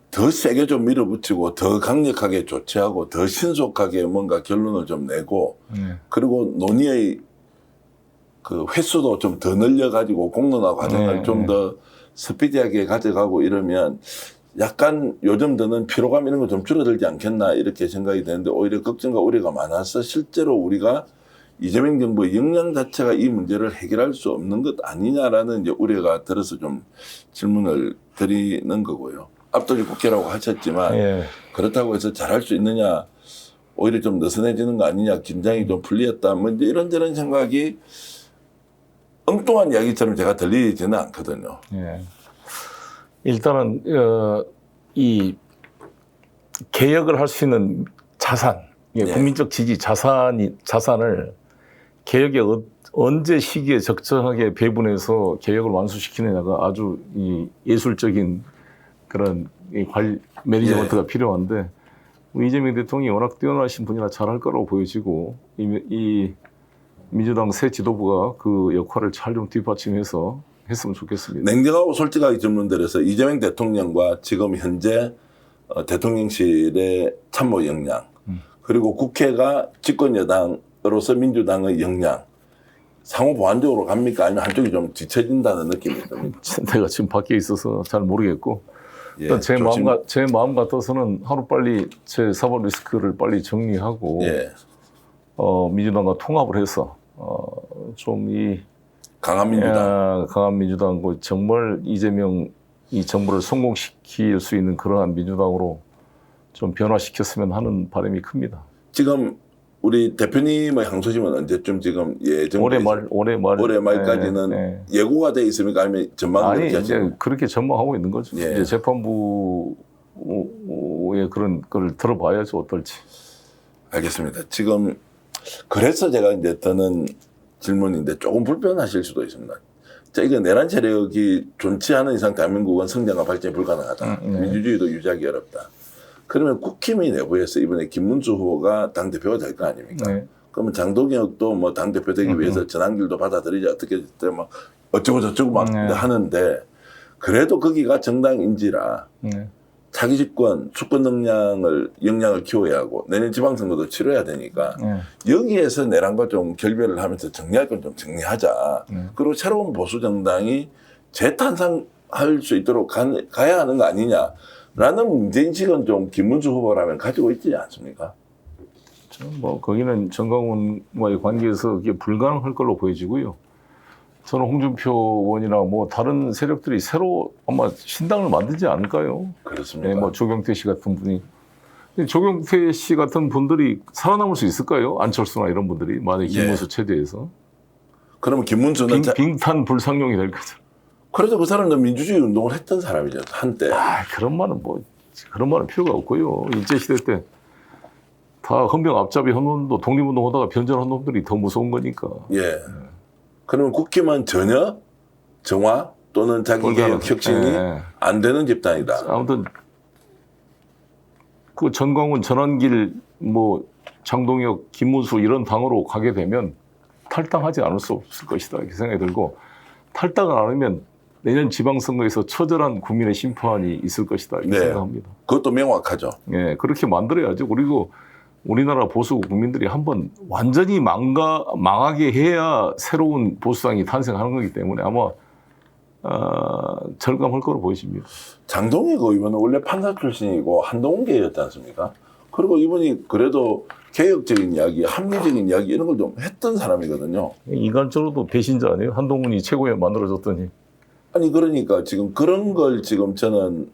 더 세게 좀 밀어붙이고 더 강력하게 조치하고 더 신속하게 뭔가 결론을 좀 내고 그리고 논의의 그 횟수도 좀 더 늘려가지고 공론화 과정을 좀 더 스피디하게 가져가고 이러면 약간 요즘 드는 피로감 이런 거 좀 줄어들지 않겠나 이렇게 생각이 되는데 오히려 걱정과 우려가 많아서 실제로 우리가 이재명 정부의 역량 자체가 이 문제를 해결할 수 없는 것 아니냐라는 이제 우려가 들어서 좀 질문을 드리는 거고요. 압도적 국회라고 하셨지만 그렇다고 해서 잘할 수 있느냐 오히려 좀 느슨해지는 거 아니냐 긴장이 좀 풀렸다 뭐 이제 이런저런 생각이 엉뚱한 이야기처럼 제가 들리지는 않거든요. 일단은 이 개혁을 할 수 있는 자산, 국민적 지지 자산을 개혁의 언제 시기에 적정하게 배분해서 개혁을 완수시키느냐가 아주 이 예술적인 그런 매니지먼트가 필요한데 이재명 대통령이 워낙 뛰어나신 분이라 잘할 거라고 보여지고 이 민주당 새 지도부가 그 역할을 잘 좀 뒷받침해서 했으면 좋겠습니다. 냉정하고 솔직하게 질문드려서 이재명 대통령과 지금 현재 대통령실의 참모 역량 그리고 국회가 집권 여당으로서 민주당의 역량 상호 보완적으로 갑니까? 아니면 한쪽이 좀 뒤처진다는 느낌이 듭니까? 내가 지금 밖에 있어서 잘 모르겠고 제 마음 같아서는 하루빨리 제 사법 리스크를 빨리 정리하고 민주당과 통합을 해서 좀 강한 민주당 정말 이재명 이 정부를 성공시킬 수 있는 그러한 민주당으로 좀 변화시켰으면 하는 바람이 큽니다. 지금 우리 대표님의 항소심은 언제쯤 지금 예정 올해 말까지는 예고가 돼 있습니까? 아니면 전망을 아니 이제 그렇게 전망하고 있는 거죠. 이제 재판부의 그런 걸 들어봐야죠 어떨지. 알겠습니다. 지금 그래서 제가 이제 드는 질문인데 조금 불편하실 수도 있습니다. 자, 이거 내란 세력이 존치 않은 이상 대한민국은 성장과 발전이 불가능하다. 민주주의도 유지하기 어렵다. 그러면 국힘이 내부에서 이번에 김문수 후보가 당대표가 될 거 아닙니까? 그러면 장동혁도 뭐 당대표 되기 위해서 전환길도 받아들이자 어떻게 뭐 어쩌고 저쩌고 막 하는데 그래도 거기가 정당인지라 차기 집권, 수권 역량을 키워야 하고 내년 지방선거도 치러야 되니까 여기에서 내란과 좀 결별을 하면서 정리할 건 좀 정리하자. 그리고 새로운 보수 정당이 재탄생할 수 있도록 가야 하는 거 아니냐라는 문제인식은 좀 김문수 후보라면 가지고 있지 않습니까? 뭐 거기는 정강훈과의 관계에서 그게 불가능할 걸로 보여지고요. 저는 홍준표 의원이나 뭐 다른 세력들이 새로 아마 신당을 만들지 않을까요? 그렇습니다. 뭐 조경태 씨 같은 분이. 조경태 씨 같은 분들이 살아남을 수 있을까요? 안철수나 이런 분들이 만약에 김문수 체제에서. 그러면 김문수는 빙탄 불상용이 될 거죠. 그래도 그 사람도 민주주의 운동을 했던 사람이죠 한때. 그런 말은 필요가 없고요. 일제 시대 때 다 헌병 앞잡이 한 놈도 독립운동하다가 변절한 놈들이 더 무서운 거니까. 예. 그러면 국힘은 전혀 정화 또는 자기 개혁 혁신이 예. 안 되는 집단이다. 아무튼 그 전광훈, 전환길, 뭐 장동혁, 김문수 이런 당으로 가게 되면 탈당하지 않을 수 없을 것이다 이렇게 생각이 들고, 탈당을 안 하면 내년 지방선거에서 처절한 국민의 심판이 있을 것이다 이렇게 네. 생각합니다. 그것도 명확하죠. 예, 그렇게 만들어야죠. 그리고 우리나라 보수 국민들이 한번 완전히 망하게 해야 새로운 보수당이 탄생하는 거기 때문에 아마 절감할 거로 보여집니다. 장동혁 의원은 원래 판사 출신이고 한동훈계였지 않습니까? 그리고 이분이 그래도 개혁적인 이야기, 합리적인 이야기 이런 걸 좀 했던 사람이거든요. 인간적으로도 배신자 아니에요? 한동훈이 최고위원 만들어줬더니. 아니 그러니까 지금 그런 걸 지금 저는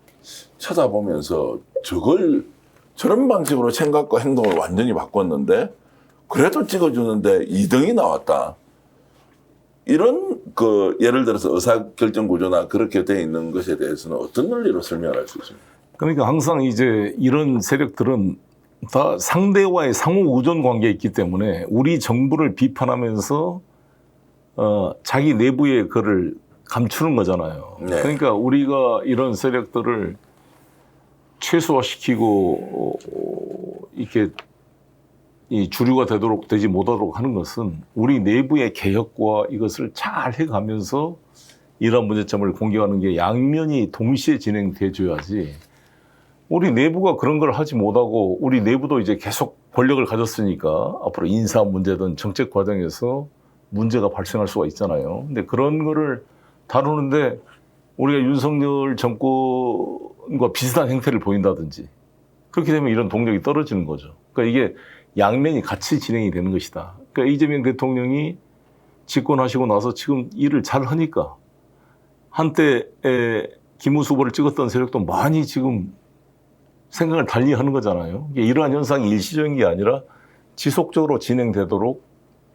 쳐다보면서 저런 방식으로 생각과 행동을 완전히 바꿨는데 그래도 찍어주는데 2등이 나왔다. 이런 예를 들어서 의사결정 구조나 그렇게 돼 있는 것에 대해서는 어떤 논리로 설명할 수 있습니까? 그러니까 항상 이제 이런 세력들은 다 상대와의 상호 의존 관계에 있기 때문에 우리 정부를 비판하면서 자기 내부의 그를 감추는 거잖아요. 네. 그러니까 우리가 이런 세력들을 최소화시키고 이렇게 이 주류가 되지 못하도록 하는 것은 우리 내부의 개혁과 이것을 잘 해가면서 이런 문제점을 공격하는 게 양면이 동시에 진행돼줘야지, 우리 내부가 그런 걸 하지 못하고 우리 내부도 이제 계속 권력을 가졌으니까 앞으로 인사 문제든 정책 과정에서 문제가 발생할 수가 있잖아요. 근데 그런 거를 다루는데 우리가 윤석열 정권과 비슷한 행태를 보인다든지 그렇게 되면 이런 동력이 떨어지는 거죠. 그러니까 이게 양면이 같이 진행이 되는 것이다. 그러니까 이재명 대통령이 집권하시고 나서 지금 일을 잘 하니까 한때 김문수 후보를 찍었던 세력도 많이 지금 생각을 달리 하는 거잖아요. 이러한 현상이 일시적인 게 아니라 지속적으로 진행되도록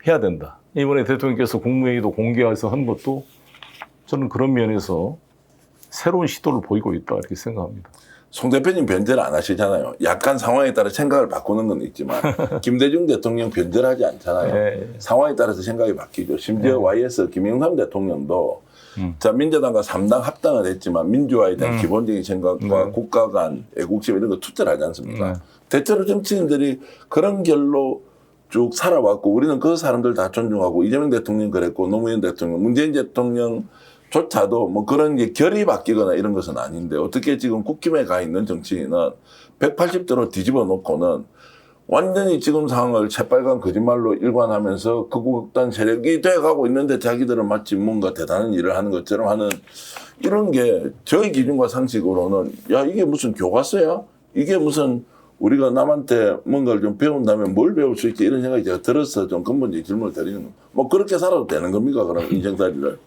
해야 된다. 이번에 대통령께서 국무회의도 공개해서 한 것도 저는 그런 면에서 새로운 시도를 보이고 있다 이렇게 생각합니다. 송 대표님 변제를 안 하시잖아요. 약간 상황에 따라 생각을 바꾸는 건 있지만 김대중 대통령 변제하지 않잖아요. 네. 상황에 따라서 생각이 바뀌죠. 심지어 YS 김영삼 대통령도 자 민주당과 3당 합당을 했지만 민주화에 대한 기본적인 생각과 국가 간 애국심 이런 거 투자를 하지 않습니까? 대체로 정치인들이 그런 결로 쭉 살아왔고 우리는 그 사람들 다 존중하고 이재명 대통령 그랬고 노무현 대통령, 문재인 대통령 조차도 뭐 그런 게 결이 바뀌거나 이런 것은 아닌데 어떻게 지금 국힘에 가 있는 정치인은 180도로 뒤집어 놓고는 완전히 지금 상황을 새빨간 거짓말로 일관하면서 극우극단 세력이 돼가고 있는데 자기들은 마치 뭔가 대단한 일을 하는 것처럼 하는 이런 게 저희 기준과 상식으로는 야 이게 무슨 교과서야? 이게 무슨 우리가 남한테 뭔가를 좀 배운다면 뭘 배울 수 있지 이런 생각이 제가 들어서 좀 근본적인 질문을 드리는 겁니다. 뭐 그렇게 살아도 되는 겁니까? 그럼 인생살이를.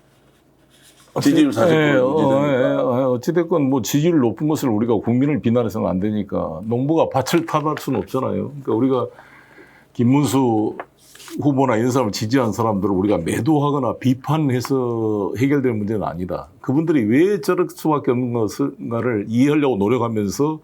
지지율 40% 유지되니까. 어찌됐건 뭐 지지율 높은 것을 우리가 국민을 비난해서는 안 되니까 농부가 밭을 탓할 수는 없잖아요. 그러니까 우리가 김문수 후보나 이런 사람을 지지한 사람들을 우리가 매도하거나 비판해서 해결될 문제는 아니다. 그분들이 왜 저럴 수밖에 없는 것을가를 이해하려고 노력하면서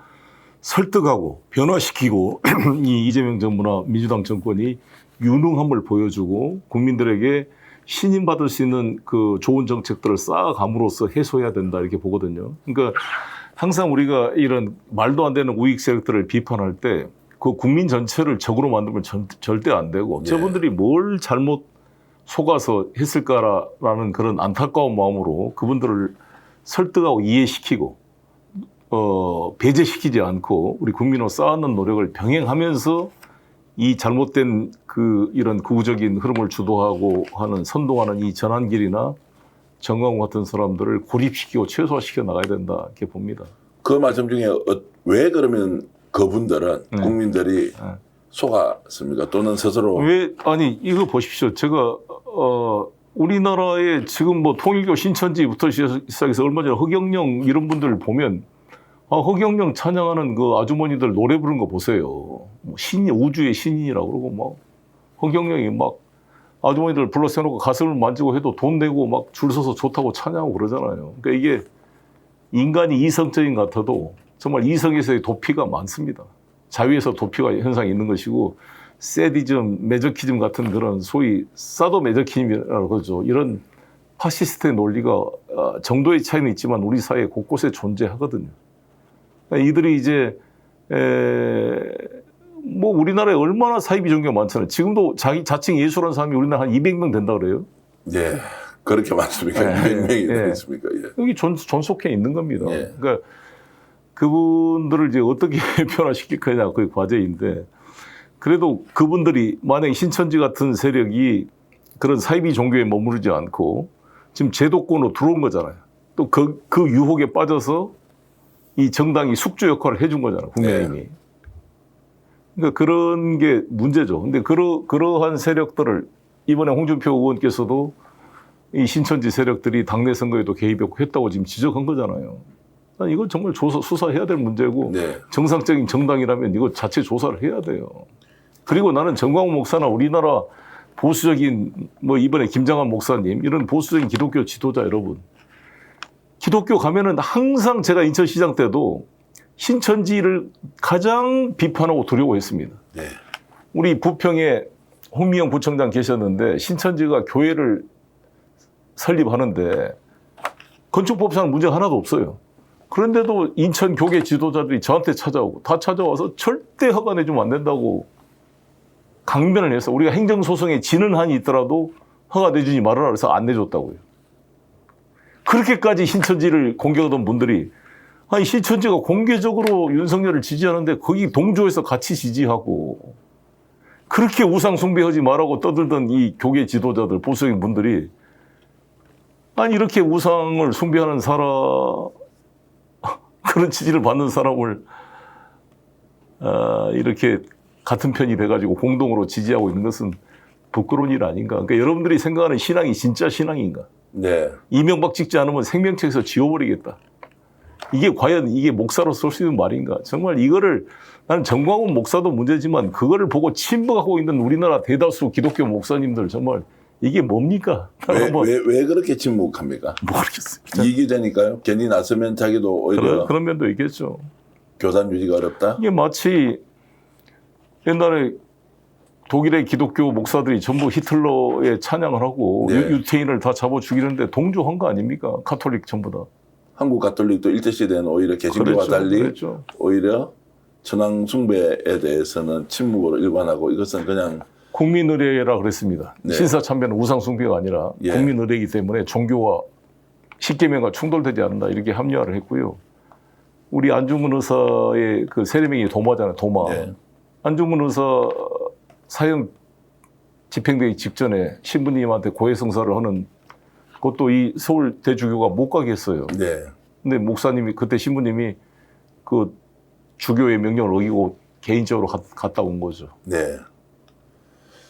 설득하고 변화시키고 이 이재명 정부나 민주당 정권이 유능함을 보여주고 국민들에게 신임받을 수 있는 그 좋은 정책들을 쌓아감으로써 해소해야 된다 이렇게 보거든요. 그러니까 항상 우리가 이런 말도 안 되는 우익 세력들을 비판할 때 그 국민 전체를 적으로 만들면 절대 안 되고 저분들이 뭘 잘못 속아서 했을까라는 그런 안타까운 마음으로 그분들을 설득하고 이해시키고 배제시키지 않고 우리 국민으로 쌓아놓은 노력을 병행하면서 이 잘못된 이런 극우적인 흐름을 주도하고 하는 선동하는 이 전환길이나 정광훈 같은 사람들을 고립시키고 최소화시켜 나가야 된다 이렇게 봅니다. 그 말씀 중에 왜 그러면 그분들은 국민들이 속았습니까? 또는 스스로 아니 이거 보십시오. 제가 우리나라의 지금 뭐 통일교 신천지부터 시작해서 얼마 전에 허경영 이런 분들을 보면 허경영 찬양하는 그 아주머니들 노래 부르는 거 보세요. 신이 우주의 신인이라고 그러고 막 허경영이 막 아주머니들 불러 세워놓고 가슴을 만지고 해도 돈 내고 막 줄 서서 좋다고 찬양하고 그러잖아요. 그러니까 이게 인간이 이성적인 것 같아도 정말 이성에서의 도피가 많습니다. 자위에서 도피가 현상이 있는 것이고 세디즘, 메저키즘 같은 그런 소위 사도 메저키즘이라고 그러죠. 이런 파시스트의 논리가 정도의 차이는 있지만 우리 사회 곳곳에 존재하거든요. 그러니까 이들이 이제 뭐 우리나라에 얼마나 사이비 종교가 많잖아요. 지금도 자칭 예수라는 사람이 우리나라 한 200명 된다 그래요. 예. 그렇게 많습니까? 200명이 되겠습니까? 예. 여기 존속해 있는 겁니다. 예. 그러니까 그분들을 이제 어떻게 변화시킬 거냐 그게 과제인데 그래도 그분들이 만약에 신천지 같은 세력이 그런 사이비 종교에 머무르지 않고 지금 제도권으로 들어온 거잖아요. 또 그 유혹에 빠져서 이 정당이 숙주 역할을 해준 거잖아요. 국민의힘이. 네. 그러니까 그런 게 문제죠. 근데 그러한 세력들을 이번에 홍준표 의원께서도 이 신천지 세력들이 당내 선거에도 개입했고 했다고 지금 지적한 거잖아요. 난 이건 정말 수사해야 될 문제고 네. 정상적인 정당이라면 이거 자체 조사를 해야 돼요. 그리고 나는 정광훈 목사나 우리나라 보수적인 뭐 이번에 김장한 목사님 이런 보수적인 기독교 지도자 여러분 기독교 가면은 항상 제가 인천시장 때도 신천지를 가장 비판하고 두려워했습니다. 네. 우리 부평에 홍미영 부청장 계셨는데 신천지가 교회를 설립하는데 건축법상 문제가 하나도 없어요. 그런데도 인천 교계 지도자들이 저한테 찾아오고 다 찾아와서 절대 허가 내주면 안 된다고 강변을 해서 우리가 행정소송에 지는 한이 있더라도 허가 내주지 말아라 그래서 안 내줬다고요. 그렇게까지 신천지를 공격하던 분들이 아니 신천지가 공개적으로 윤석열을 지지하는데 거기 동조해서 같이 지지하고 그렇게 우상 숭배하지 말라고 떠들던 이 교계 지도자들 보수적인 분들이 아니 이렇게 우상을 숭배하는 사람 그런 지지를 받는 사람을 이렇게 같은 편이 돼가지고 공동으로 지지하고 있는 것은 부끄러운 일 아닌가. 그러니까 여러분들이 생각하는 신앙이 진짜 신앙인가. 네. 이명박 찍지 않으면 생명책에서 지워버리겠다. 이게 과연 이게 목사로 쓸 수 있는 말인가. 정말 이거를 나는 정광훈 목사도 문제지만 그거를 보고 침묵하고 있는 우리나라 대다수 기독교 목사님들 정말 이게 뭡니까? 왜 그렇게 침묵합니까? 모르겠어요. 이익이 되니까요? 괜히 나서면 자기도 오히려 그런 면도 있겠죠. 교단 유지가 어렵다? 이게 마치 옛날에 독일의 기독교 목사들이 전부 히틀러에 찬양을 하고 네. 유태인을 다 잡아 죽이는데 동조한 거 아닙니까? 가톨릭 전부 다. 한국 가톨릭도 일제시대는 오히려 개신교와 그랬죠. 달리 그랬죠. 오히려 천황 숭배에 대해서는 침묵으로 일관하고 이것은 그냥 국민의례라 그랬습니다. 네. 신사참배는 우상 숭배가 아니라 예. 국민의례이기 때문에 종교와 십계명과 충돌되지 않는다 이렇게 합리화를 했고요. 우리 안중근 의사의 그 세례명이 도마잖아요. 도마. 네. 안중근 의사 사형 집행되기 직전에 신부님한테 고해성사를 하는 그것도 이 서울 대주교가 못 가게 했어요. 네. 근데 목사님이 그때 신부님이 그 주교의 명령을 어기고 개인적으로 갔다 온 거죠. 네.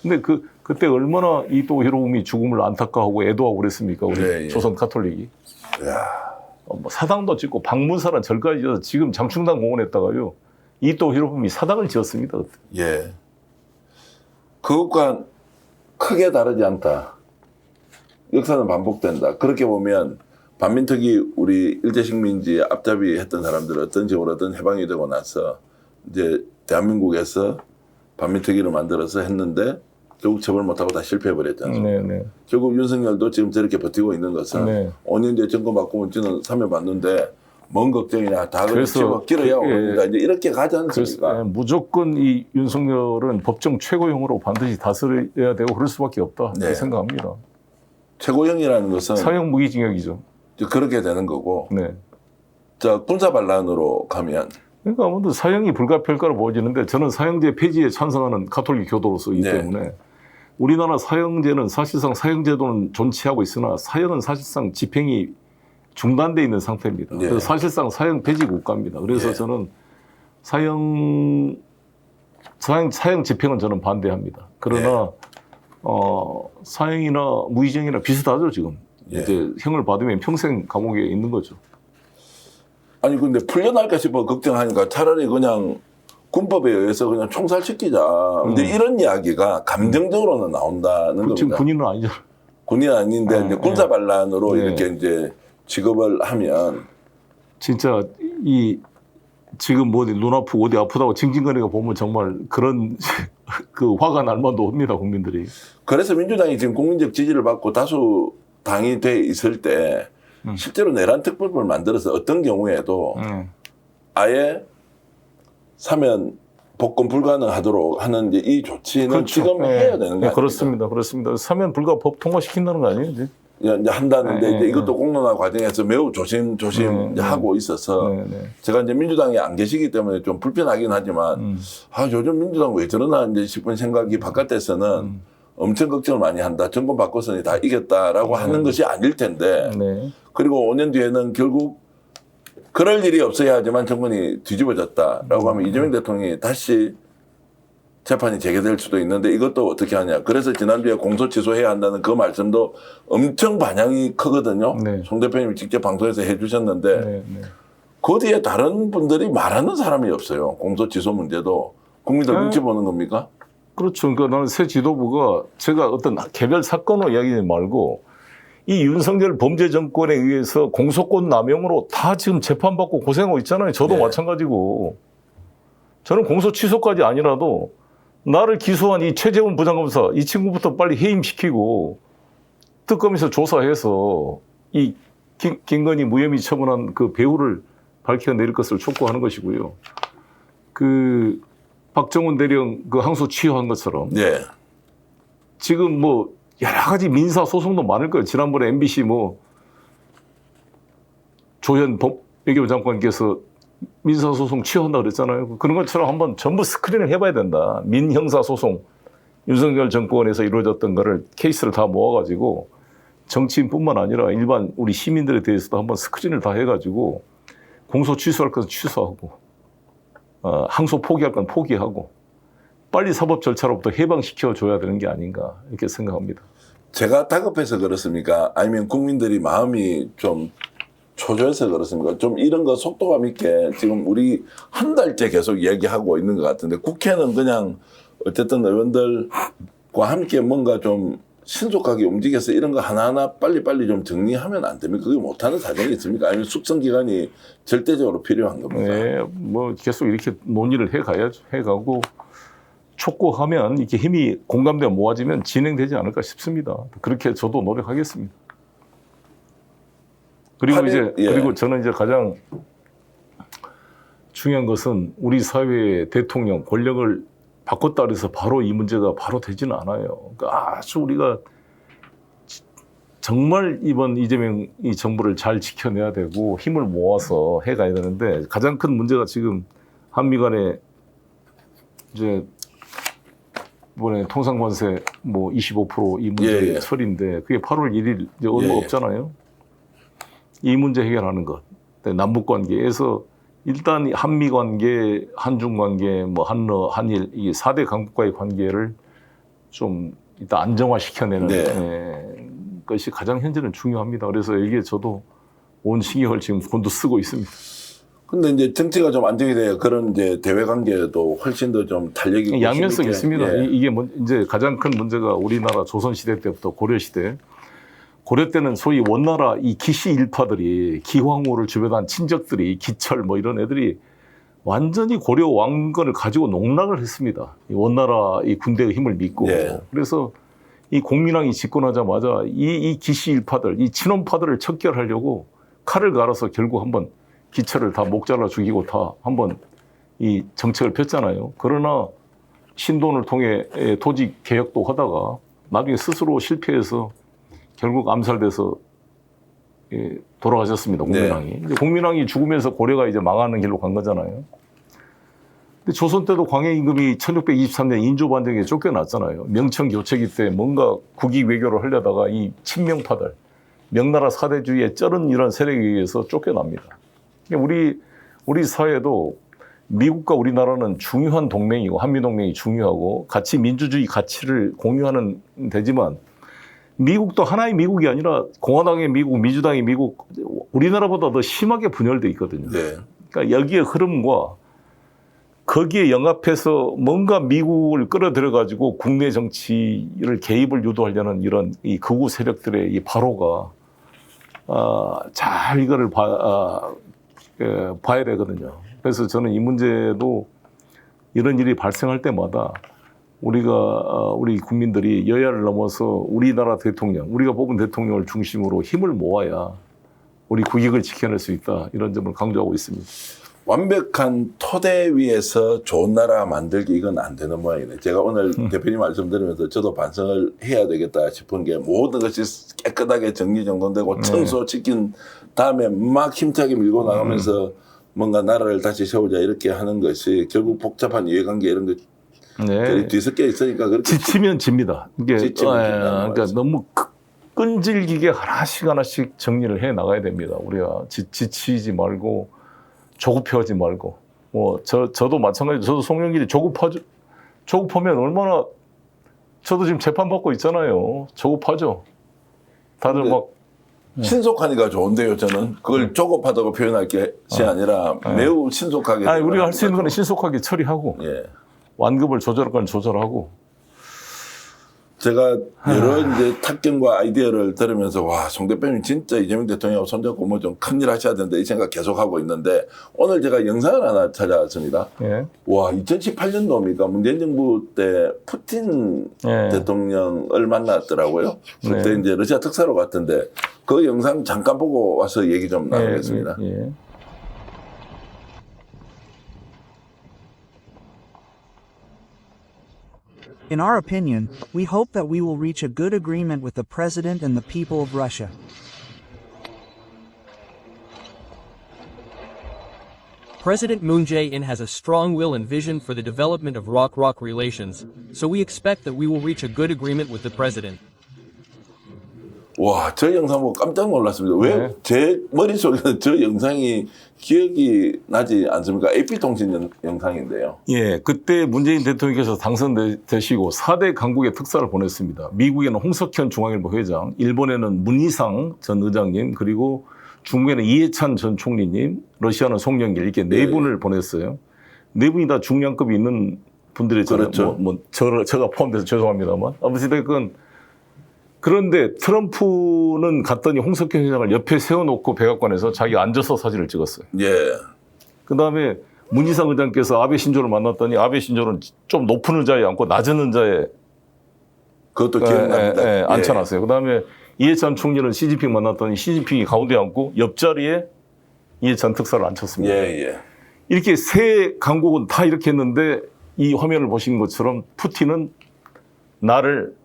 근데 그때 얼마나 이도 히로부미 죽음을 안타까워하고 애도하고 그랬습니까? 우리 네, 예. 조선 카톨릭이. 이야. 뭐 사당도 짓고 방문사란 절까지 지어서 지금 장충당 공원에다가요. 이도 히로부미 사당을 지었습니다. 그때. 예. 그것과 크게 다르지 않다. 역사는 반복된다. 그렇게 보면 반민특위 우리 일제식민지 앞잡이 했던 사람들은 어떤 식으로든 해방이 되고 나서 이제 대한민국에서 반민특위를 만들어서 했는데 결국 처벌 못하고 다 실패해버렸지 않습니까? 네. 결국 윤석열도 지금 저렇게 버티고 있는 것은 네. 5년 뒤에 정권 바꾸면 저는 사면 받는데 뭔 걱정이냐 다 그래서 그렇게 길어야 그, 예. 옵니다. 이제 이렇게 가지 그래서 않습니까? 무조건 이 윤석열은 법정 최고형으로 반드시 다스려야 되고 그럴 수밖에 없다. 네. 이렇게 생각합니다. 최고형이라는 것은 사형 무기징역이죠. 그렇게 되는 거고 네. 자 군사 반란으로 가면 그러니까 아무튼 사형이 불가피할까로 보여지는데 저는 사형제 폐지에 찬성하는 가톨릭 교도로서이기 네. 때문에 우리나라 사형제는 사실상 사형제도는 존치하고 있으나 사형은 사실상 집행이 중단돼 있는 상태입니다. 네. 그래서 사실상 사형 폐지 국가입니다. 그래서 네. 저는 사형 집행은 저는 반대합니다. 그러나 사형이나 무기징역이나 비슷하죠 지금. 예. 이제 형을 받으면 평생 감옥에 있는 거죠. 아니 근데 풀려날까 싶어 걱정하니까 차라리 그냥 군법에 의해서 그냥 총살시키자. 근데 이런 이야기가 감정적으로는 나온다는 겁니다. 지금 군인은 아니죠. 군인 아닌데 이제 군사 반란으로 네. 이렇게 이제 취급을 하면 진짜 이 지금 뭐 어디 눈 아프고 어디 아프다고 징징거리가 보면 정말 그런 그 화가 날 만도 옵니다, 국민들이. 그래서 민주당이 지금 국민적 지지를 받고 다수 당이 돼 있을 때 실제로 내란 특별법을 만들어서 어떤 경우에도 아예 사면 복권 불가능하도록 하는 이제 이 조치는 그렇죠. 지금 해야 되는 거 아닙니까? 그렇습니다. 그렇습니다. 사면 불가 법 통과시킨다는 거 아니에요, 이제? 이제 한다는데 네, 이제 이것도 공론화 과정에서 매우 조심 이제 하고 있어서 제가 이제 민주당에 안 계시기 때문에 좀 불편하긴 하지만 요즘 민주당 왜 저러나 이제 싶은 생각이 바깥에서는 엄청 걱정을 많이 한다. 정권 바꿔서는 다 이겼다라고 하는 것이 아닐 텐데 그리고 5년 뒤에는 결국 그럴 일이 없어야 하지만 정권이 뒤집어졌다라고 하면 이재명 대통령이 다시 재판이 재개될 수도 있는데 이것도 어떻게 하냐. 그래서 지난주에 공소 취소해야 한다는 그 말씀도 엄청 반향이 크거든요. 송 대표님이 직접 방송에서 해주셨는데 그 뒤에 다른 분들이 말하는 사람이 없어요. 공소 취소 문제도. 국민들 눈치 보는 겁니까? 그렇죠. 그러니까 나는 새 지도부가 제가 어떤 개별 사건으로 이야기하지 말고 이 윤석열 범죄 정권에 의해서 공소권 남용으로 다 지금 재판받고 고생하고 있잖아요. 저도 마찬가지고. 저는 공소 취소까지 아니라도 나를 기소한 이 최재훈 부장검사 이 친구부터 빨리 해임시키고 특검에서 조사해서 이 김건희 무혐의 처분한 그 배우를 밝혀낼 것을 촉구하는 것이고요. 그 박정훈 대령 그 항소 취소한 것처럼 지금 뭐 여러 가지 민사 소송도 많을 거예요. 지난번에 MBC 뭐 조현 외교부 장관께서 민사소송 취소한다고 그랬잖아요. 그런 것처럼 한번 전부 스크린을 해봐야 된다. 민형사소송, 윤석열 정권에서 이루어졌던 거를 케이스를 다 모아가지고 정치인뿐만 아니라 일반 우리 시민들에 대해서도 한번 스크린을 다 해가지고 공소 취소할 것은 취소하고 항소 포기할 건 포기하고 빨리 사법 절차로부터 해방시켜줘야 되는 게 아닌가 이렇게 생각합니다. 제가 다급해서 그렇습니까? 아니면 국민들이 마음이 좀 초조해서 그렇습니까? 좀 이런 거 속도감 있게 지금 우리 한 달째 계속 이야기하고 있는 것 같은데 국회는 그냥 어쨌든 의원들과 함께 뭔가 좀 신속하게 움직여서 이런 거 하나하나 빨리빨리 좀 정리하면 안 됩니까? 그게 못하는 사정이 있습니까? 아니면 숙성 기간이 절대적으로 필요한 겁니까? 네, 뭐 계속 이렇게 논의를 해가야죠. 해가고 촉구하면 이렇게 힘이 공감대가 모아지면 진행되지 않을까 싶습니다. 그렇게 저도 노력하겠습니다. 그리고 그리고 저는 이제 가장 중요한 것은 우리 사회의 대통령 권력을 바꿨다 그래서 바로 이 문제가 바로 되지는 않아요. 그러니까 아주 우리가 정말 이번 이재명 이 정부를 잘 지켜내야 되고 힘을 모아서 해가야 되는데 가장 큰 문제가 지금 한미 간에 이제 이번에 통상관세 뭐 25% 이 문제 처리인데 그게 8월 1일 이제 얼마 없잖아요. 이 문제 해결하는 것. 남북 관계에서 일단 한미 관계, 한중 관계, 뭐 한일 이 4대 강국과의 관계를 좀 일단 안정화시켜내는 것이 가장 현재는 중요합니다. 그래서 이게 저도 온 신경을 지금 곤두 쓰고 있습니다. 근데 이제 정치가 좀 안정이 돼야 그런 이제 대외 관계도 훨씬 더 좀 탄력이 양면성이 있습니다. 이게 이제 가장 큰 문제가 우리나라 조선시대 때부터 고려시대 고려 때는 소위 원나라 이 기시 일파들이 기황후를 주변한 친척들이 기철 뭐 이런 애들이 완전히 고려 왕건을 가지고 농락을 했습니다. 이 원나라 이 군대의 힘을 믿고 그래서 이 공민왕이 집권하자마자 이 기시 일파들, 이 친원파들을 척결하려고 칼을 갈아서 결국 한번 기철을 다 목 잘라 죽이고 다 한번 이 정책을 폈잖아요. 그러나 신돈을 통해 토지 개혁도 하다가 나중에 스스로 실패해서 결국 암살돼서 돌아가셨습니다. 공민왕이. 공민왕이 죽으면서 고려가 이제 망하는 길로 간 거잖아요. 근데 조선 때도 광해 임금이 1623년 인조반정에 쫓겨났잖아요. 명청 교체기 때 뭔가 국익 외교를 하려다가 이 친명파들, 명나라 사대주의에 쩔은 이런 세력에 의해서 쫓겨납니다. 우리 사회도 미국과 우리나라는 중요한 동맹이고 한미동맹이 중요하고 같이 민주주의 가치를 공유하는 데지만 미국도 하나의 미국이 아니라 공화당의 미국, 민주당의 미국, 우리나라보다 더 심하게 분열돼 있거든요. 그러니까 여기에 흐름과 거기에 영합해서 뭔가 미국을 끌어들여가지고 국내 정치를 개입을 유도하려는 이런 이 극우 세력들의 이 바로가 잘 이거를 봐야 되거든요. 그래서 저는 이 문제도 이런 일이 발생할 때마다 우리 국민들이 여야를 넘어서 우리나라 대통령, 우리가 뽑은 대통령을 중심으로 힘을 모아야 우리 국익을 지켜낼 수 있다. 이런 점을 강조하고 있습니다. 완벽한 토대 위에서 좋은 나라 만들기 이건 안 되는 모양이네. 제가 오늘 대표님 말씀 들으면서 저도 반성을 해야 되겠다 싶은 게 모든 것이 깨끗하게 정리정돈되고 청소시킨 다음에 막 힘차게 밀고 나가면서 뭔가 나라를 다시 세우자 이렇게 하는 것이 결국 복잡한 이해관계 이런 것들이 뒤섞여 있으니까 그렇게 지치면 집니다. 이게 지치면 그러니까 너무 끈질기게 하나씩 정리를 해 나가야 됩니다. 우리가 지치지 말고 조급해하지 말고. 뭐 저도 마찬가지. 저도 송영길이 조급하면 얼마나 저도 지금 재판 받고 있잖아요. 조급하죠. 다들 막 신속하니까 좋은데요. 저는 그걸 조급하다고 표현할 것이 아니라 매우 신속하게. 아니, 우리가 할 수 있는 건 신속하게 처리하고 예. 완급을 조절할 건 조절하고. 제가 여러 이제 탑견과 아이디어를 들으면서 와, 송 대표님 진짜 이재명 대통령하고 손잡고 뭐 좀 큰일 하셔야 된다 이 생각 계속 하고 있는데 오늘 제가 영상을 하나 찾아왔습니다. 예. 와, 2018년도입니까? 문재인 정부 때 푸틴 대통령을 만났더라고요. 그때 이제 러시아 특사로 갔던데 그 영상 잠깐 보고 와서 얘기 좀 나누겠습니다. 예. In our opinion, we hope that we will reach a good agreement with the President and the people of Russia. President Moon Jae-in has a strong will and vision for the development of ROK-ROK relations, so we expect that we will reach a good agreement with the President. 와, 저 영상 보고 깜짝 놀랐습니다. 왜 제 머릿속에는 저 영상이 기억이 나지 않습니까? AP통신 영상인데요. 예, 그때 문재인 대통령께서 당선되시고 4대 강국의 특사를 보냈습니다. 미국에는 홍석현 중앙일보 회장, 일본에는 문희상 전 의장님, 그리고 중국에는 이해찬 전 총리님, 러시아는 송영길 이렇게 네 분을 보냈어요. 네 분이 다 중량급이 있는 분들이잖아요. 그렇죠. 제가 포함돼서 죄송합니다만. 아무튼 그런데 트럼프는 갔더니 홍석현 회장을 옆에 세워놓고 백악관에서 자기가 앉아서 사진을 찍었어요. 예. 그 다음에 문희상 의장께서 아베 신조를 만났더니 아베 신조는 좀 높은 의자에 앉고 낮은 의자에 그것도 기억납니다. 앉혀놨어요. 그 다음에 이해찬 총리는 시진핑 만났더니 시진핑이 가운데 앉고 옆자리에 이해찬 특사를 앉혔습니다. 예. 이렇게 세 강국은 다 이렇게 했는데 이 화면을 보신 것처럼 푸틴은 나를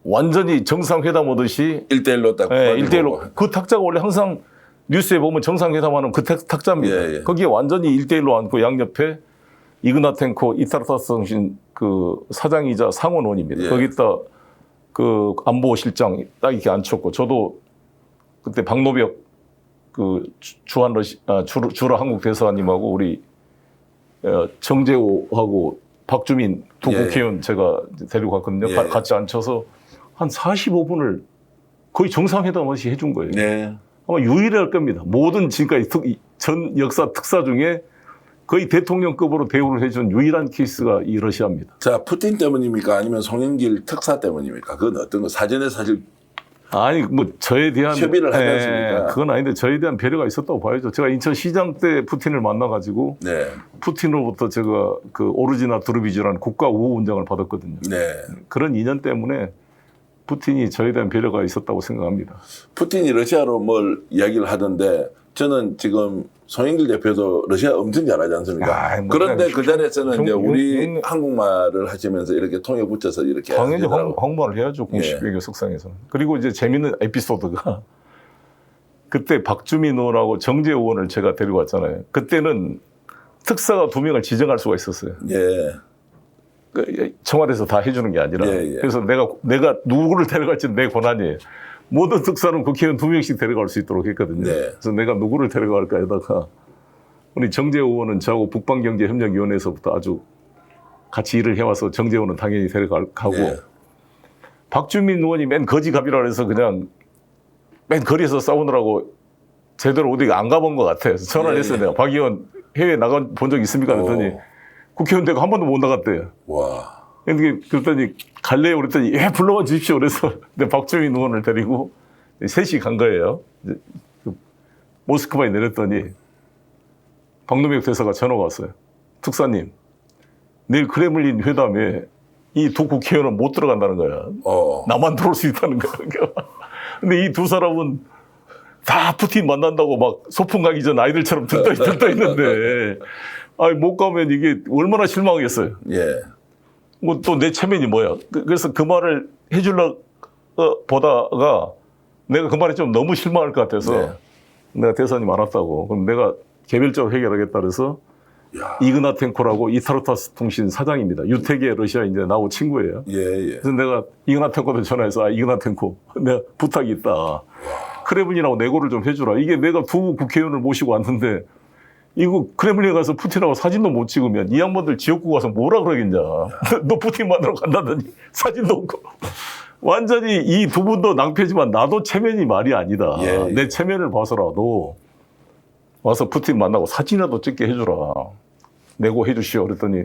완전히 정상회담 오듯이 1대1로 딱. 1대1로. 그 탁자가 원래 항상 뉴스에 보면 정상회담하는 그 탁자입니다. 예. 거기에 완전히 1대1로 앉고 양옆에 이그나텐코 이타르타스통신 그 사장이자 상원원입니다. 예. 거기다 그 안보실장 딱 이렇게 앉혔고 저도 그때 박노벽 그 주라 한국 대사님하고 우리 정재호하고 박주민 두 국회의원 제가 데리고 갔거든요. 같이 앉혀서 한 45분을 거의 정상회담하듯이 해준 거예요. 네. 아마 유일할 겁니다. 모든 지금까지 전 역사 특사 중에 거의 대통령급으로 대우를 해준 유일한 케이스가 이 러시아입니다. 자, 푸틴 때문입니까? 아니면 송영길 특사 때문입니까? 그건 어떤 거? 사전에 사실 아니 뭐 저에 대한 협의를 하지 않습니까? 그건 아닌데 저에 대한 배려가 있었다고 봐야죠. 제가 인천시장 때 푸틴을 만나가지고 푸틴으로부터 제가 그 오르지나 두르비주라는 국가 우호훈장을 받았거든요. 그런 인연 때문에 푸틴이 저에 대한 배려가 있었다고 생각합니다. 푸틴이 러시아로 뭘 이야기를 하던데 저는 지금 송영길 대표도 러시아 엄청 잘하지 않습니까? 그런데 그 자리에서는 이제 우리 한국말을 하시면서 이렇게 통에 붙여서 이렇게 당연히 한국말을 해야죠. 공식 외교 석상에서는. 그리고 이제 재밌는 에피소드가 그때 박주민 의원하고 정재 의원을 제가 데리고 왔잖아요. 그때는 특사가 2명을 지정할 수가 있었어요. 청와대에서 다 해주는 게 아니라 그래서 내가 누구를 데려갈지는 내 권한이에요. 모든 특사는 국회의원 2명씩 데려갈 수 있도록 했거든요. 그래서 내가 누구를 데려갈까 하다가 우리 정재 의원은 저하고 북방경제협력위원회에서부터 아주 같이 일을 해와서 정재 의원은 당연히 데려가고 박주민 의원이 맨 거지갑이라 해서 그냥 맨 거리에서 싸우느라고 제대로 어디 안 가본 것 같아요. 그래서 전화를 했어요. 내가 박 의원 해외 나간 본 적 있습니까? 그랬더니 국회의원 되고 한 번도 못 나갔대요. 와. 그랬더니 갈래요? 그랬더니 불러와 주십시오. 그래서 박주민 의원을 데리고 셋이 간 거예요. 모스크바에 내렸더니 박노백 대사가 전화가 왔어요. 특사님, 내일 크레물린 회담에 이 두 국회의원은 못 들어간다는 거야. 나만 들어올 수 있다는 거야. 근데 이 두 사람은 다 푸틴 만난다고 막 소풍 가기 전 아이들처럼 들떠 있는데, 아니, 못 가면 이게 얼마나 실망하겠어요. 예. 뭐 또 내 체면이 뭐야. 그래서 그 말을 해주려 보다가 내가 그 말이 좀 너무 실망할 것 같아서 네. 내가 대사님 알았다고. 그럼 내가 개별적으로 해결하겠다 그래서 이그나텐코라고 이타르타스 통신 사장입니다. 유태계 러시아 이제 나하고 친구예요. 예, 예. 그래서 내가 이그나텐코한테 전화해서 이그나텐코 내가 부탁이 있다. 크레물린하고 내고를 좀 해주라. 이게 내가 두 국회의원을 모시고 왔는데 이거 크레물린 가서 푸틴하고 사진도 못 찍으면 이 양반들 지역구 가서 뭐라 그러겠냐. 너 푸틴 만나러 간다더니 사진도 없고. 완전히 이 두 분도 낭패지만 나도 체면이 말이 아니다. 예, 예. 내 체면을 봐서라도 와서 푸틴 만나고 사진이라도 찍게 해주라. 내고 해주시오. 그랬더니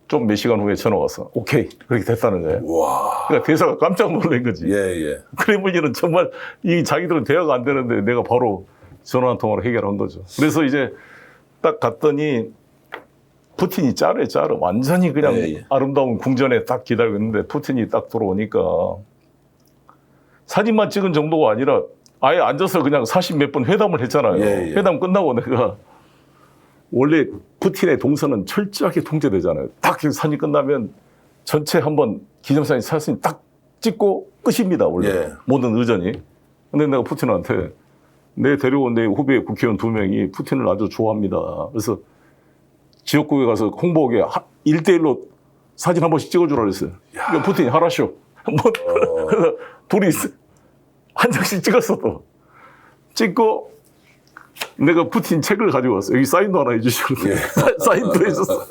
좀 몇 시간 후에 전화 와서 오케이. 그렇게 됐다는 거예요. 와. 그러니까 대사가 깜짝 놀란 거지. 예, 예. 크레물린은 정말 이 자기들은 대화가 안 되는데 내가 바로 전화 한 통화로 해결한 거죠. 그래서 이제 딱 갔더니 푸틴이 짜래. 완전히 그냥 예, 예. 아름다운 궁전에 딱 기다리고 있는데 푸틴이 딱 들어오니까 사진만 찍은 정도가 아니라 아예 앉아서 그냥 40몇 분 회담을 했잖아요. 예, 예. 회담 끝나고 내가 원래 푸틴의 동선은 철저하게 통제되잖아요. 딱 사진 끝나면 전체 한번 기념사진 사진 딱 찍고 끝입니다. 원래 예. 모든 의전이. 근데 내가 푸틴한테 내 데려온 내 후배 국회의원 2명이 푸틴을 아주 좋아합니다. 그래서 지역구에 가서 홍보하게 1대1로 사진 한 번씩 찍어주라 그랬어요. 그러니까 푸틴이 하라쇼. 그래서 둘이 한 장씩 찍었어 또. 찍고 내가 푸틴 책을 가지고 왔어. 여기 사인도 하나 해주시고. 예. 사인도 해줬어.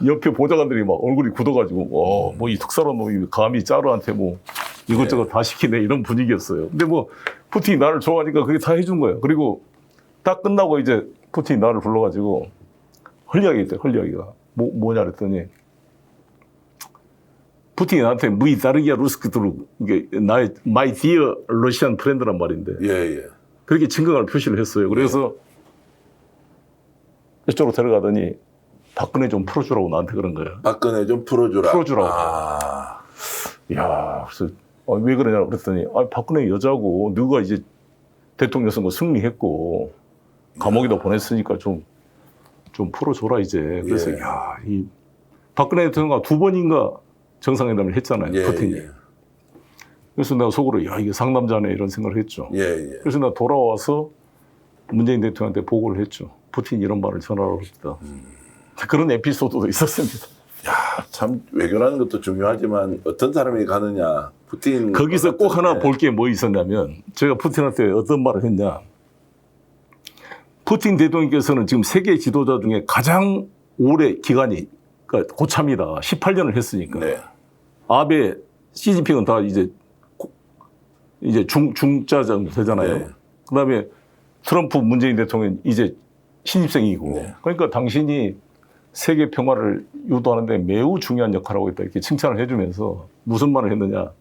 옆에 보좌관들이 막 얼굴이 굳어가지고, 뭐 이 특사로 놈이 감히 짜르한테 뭐 이것저것 다 시키네 이런 분위기였어요. 근데 뭐 푸틴이 나를 좋아하니까 그게 다 해준 거예요. 그리고 딱 끝나고 이제 푸틴이 나를 불러가지고 헐리하게 했대, 헐리하게가. 뭐냐 그랬더니 푸틴이 나한테 무이 다르기야 루스크트루 이게 나의 마이 디어 러시안 프렌드란 말인데 예, 예. 그렇게 증강할 표시를 했어요. 그래서 이쪽으로 데려가더니 박근혜 좀 풀어주라고 나한테 그런 거예요. 박근혜 좀 풀어주라. 풀어주라고. 아. 야, 그래서 왜 그러냐고 그랬더니 박근혜 여자고 누가 이제 대통령 선거 승리했고 감옥에도 보냈으니까 좀 풀어줘라 이제. 그래서 예. 야, 이 박근혜 대통령과 2번인가 정상회담을 했잖아요. 예, 푸틴이. 예. 그래서 내가 속으로 야 이게 상남자네 이런 생각을 했죠. 예, 예. 그래서 나 돌아와서 문재인 대통령한테 보고를 했죠. 푸틴이 이런 말을 전하라고 했다. 그런 에피소드도 있었습니다. 참 외교라는 것도 중요하지만 어떤 사람이 가느냐. 푸틴 거기서 꼭 하나 같은데. 볼 게 뭐 있었냐면 제가 푸틴한테 어떤 말을 했냐. 푸틴 대통령께서는 지금 세계 지도자 중에 가장 오래 기간이 그러니까 고참이다. 18년을 했으니까. 네. 아베, 시진핑은 다 이제 중짜 정도 되잖아요. 네. 그다음에 트럼프 문재인 대통령 이제 신입생이고. 네. 그러니까 당신이 세계 평화를 유도하는데 매우 중요한 역할을 하고 있다. 이렇게 칭찬을 해주면서 무슨 말을 했느냐.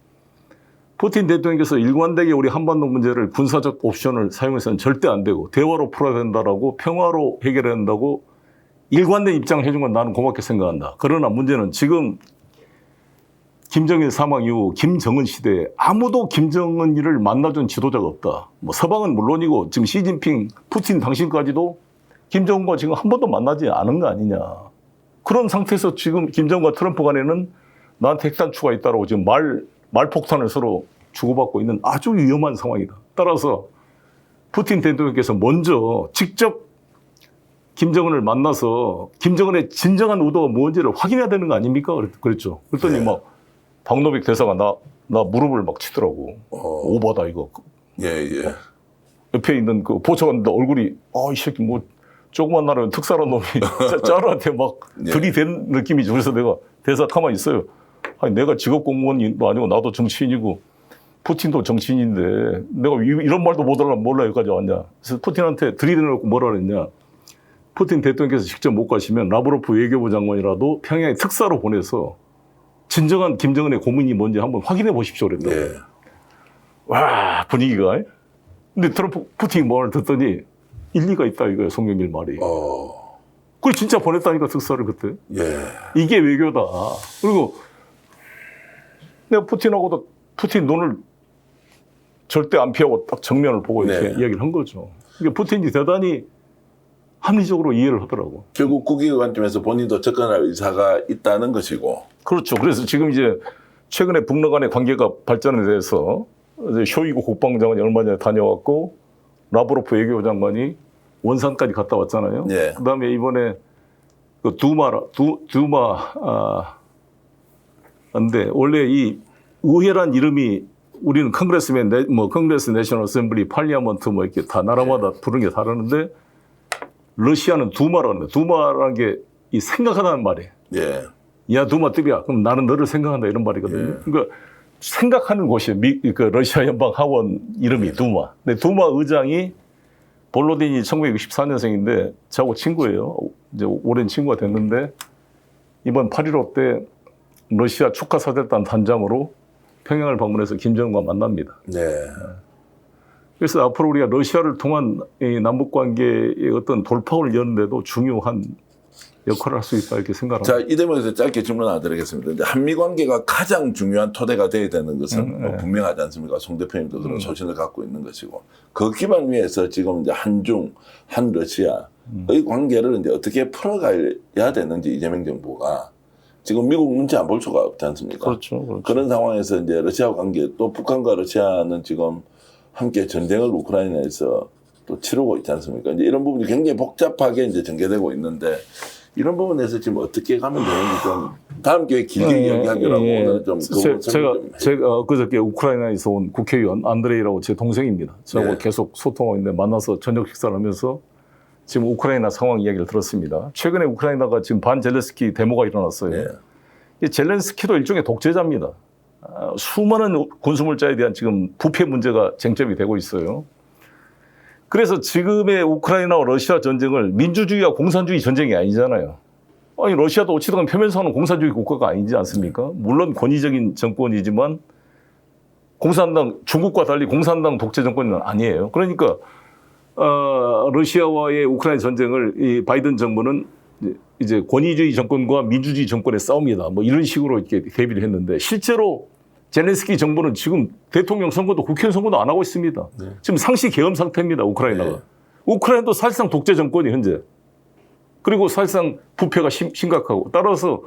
푸틴 대통령께서 일관되게 우리 한반도 문제를 군사적 옵션을 사용해서는 절대 안 되고 대화로 풀어야 된다라고 평화로 해결해야 된다고 일관된 입장을 해준 건 나는 고맙게 생각한다. 그러나 문제는 지금 김정일 사망 이후 김정은 시대에 아무도 김정은이를 만나준 지도자가 없다. 뭐 서방은 물론이고 지금 시진핑, 푸틴 당신까지도 김정은과 지금 한 번도 만나지 않은 거 아니냐. 그런 상태에서 지금 김정은과 트럼프 간에는 나한테 핵단추가 있다고 지금 말폭탄을 서로 주고받고 있는 아주 위험한 상황이다. 따라서 푸틴 대통령께서 먼저 직접 김정은을 만나서 김정은의 진정한 의도가 뭔지를 확인해야 되는 거 아닙니까? 그랬죠. 그랬더니 네. 막 박노백 대사가 나 무릎을 막 치더라고. 오버다 이거. 예, 예. 옆에 있는 그 보좌관도 얼굴이 이 새끼 뭐 조그만 나라면 특사란 놈이 짜르한테 막 예. 들이댄 느낌이죠. 그래서 내가 대사 가만히 있어요. 아니 내가 직업 공무원도 아니고 나도 정치인이고 푸틴도 정치인인데 내가 이런 말도 못하려면 몰라 여기까지 왔냐. 그래서 푸틴한테 들이대놓고 뭐라 그랬냐. 푸틴 대통령께서 직접 못 가시면 라브로프 외교부 장관이라도 평양에 특사로 보내서 진정한 김정은의 고민이 뭔지 한번 확인해 보십시오. 그랬다고. 예. 와, 분위기가. 근데 트럼프, 푸틴 말을 듣더니 일리가 있다 이거예요. 송영길 말이. 그걸 진짜 보냈다니까 특사를 그때. 예. 이게 외교다. 그리고 내가 푸틴하고도 푸틴 눈을 절대 안 피하고 딱 정면을 보고 이렇게 네. 이야기를 한 거죠. 이게 푸틴이 대단히 합리적으로 이해를 하더라고. 결국 국익의 관점에서 본인도 접근할 의사가 있다는 것이고. 그렇죠. 그래서 지금 이제 최근에 북러 간의 관계가 발전에 대해서 이제 쇼이구 국방장관이 얼마 전에 다녀왔고 라브로프 외교장관이 원산까지 갔다 왔잖아요. 네. 그다음에 이번에 그 근데 원래 이 의회란 이름이 우리는 컨그레스 내셔널 어셈블리 팔리아먼트 뭐 이렇게 다 나라마다 부르는 게 다르는데 러시아는 두마라는 거예요. 두마라는 게 이 생각하다는 말이에요. 예. 야 두마 뜨비야. 그럼 나는 너를 생각한다 이런 말이거든요. 그러니까 생각하는 곳이 그 러시아 연방 하원 이름이 두마. 근데 두마 의장이 볼로딘이 1964년생인데 저하고 친구예요. 이제 오랜 친구가 됐는데 이번 8.15 때 러시아 축하사절단 단장으로 평양을 방문해서 김정은과 만납니다. 네. 그래서 앞으로 우리가 러시아를 통한 이 남북관계의 어떤 돌파구를 여는데도 중요한 역할을 할 수 있다 이렇게 생각합니다. 자, 이 대목에서 짧게 질문 하나 드리겠습니다. 이제 한미 관계가 가장 중요한 토대가 돼야 되는 것은 뭐 분명하지 않습니까? 송 대표님도 그런 소신을 갖고 있는 것이고 그 기반 위에서 지금 이제 한중, 한러시아의 관계를 이제 어떻게 풀어가야 되는지 이재명 정부가 지금 미국 눈치 안 볼 수가 없지 않습니까? 그렇죠. 그런 상황에서 이제 러시아 관계 또 북한과 러시아는 지금 함께 전쟁을 우크라이나에서 또 치르고 있지 않습니까? 이제 이런 부분이 굉장히 복잡하게 이제 전개되고 있는데 이런 부분에서 지금 어떻게 가면 되는지 좀 다음 기회에 길게 이야기하기로 하고 오늘 좀 제가 그저께 우크라이나에서 온 국회의원 안드레이라고 제 동생입니다. 저하고 네. 계속 소통하고 있는데 만나서 저녁 식사를 하면서 지금 우크라이나 상황 이야기를 들었습니다. 최근에 우크라이나가 지금 반젤렌스키 데모가 일어났어요. 네. 이 젤렌스키도 일종의 독재자입니다. 수많은 군수물자에 대한 지금 부패 문제가 쟁점이 되고 있어요. 그래서 지금의 우크라이나와 러시아 전쟁을 민주주의와 공산주의 전쟁이 아니잖아요. 아니 러시아도 어찌됐건 표면상은 공산주의 국가가 아니지 않습니까? 물론 권위적인 정권이지만 중국과 달리 공산당 독재 정권은 아니에요. 그러니까 러시아와의 우크라이나 전쟁을 이 바이든 정부는 이제 권위주의 정권과 민주주의 정권의 싸움이다. 뭐 이런 식으로 이렇게 대비를 했는데 실제로 젤렌스키 정부는 지금 대통령 선거도 국회의원 선거도 안 하고 있습니다. 네. 지금 상시 계엄 상태입니다. 우크라이나가. 네. 우크라이나도 사실상 독재 정권이 현재. 그리고 사실상 부패가 심각하고. 따라서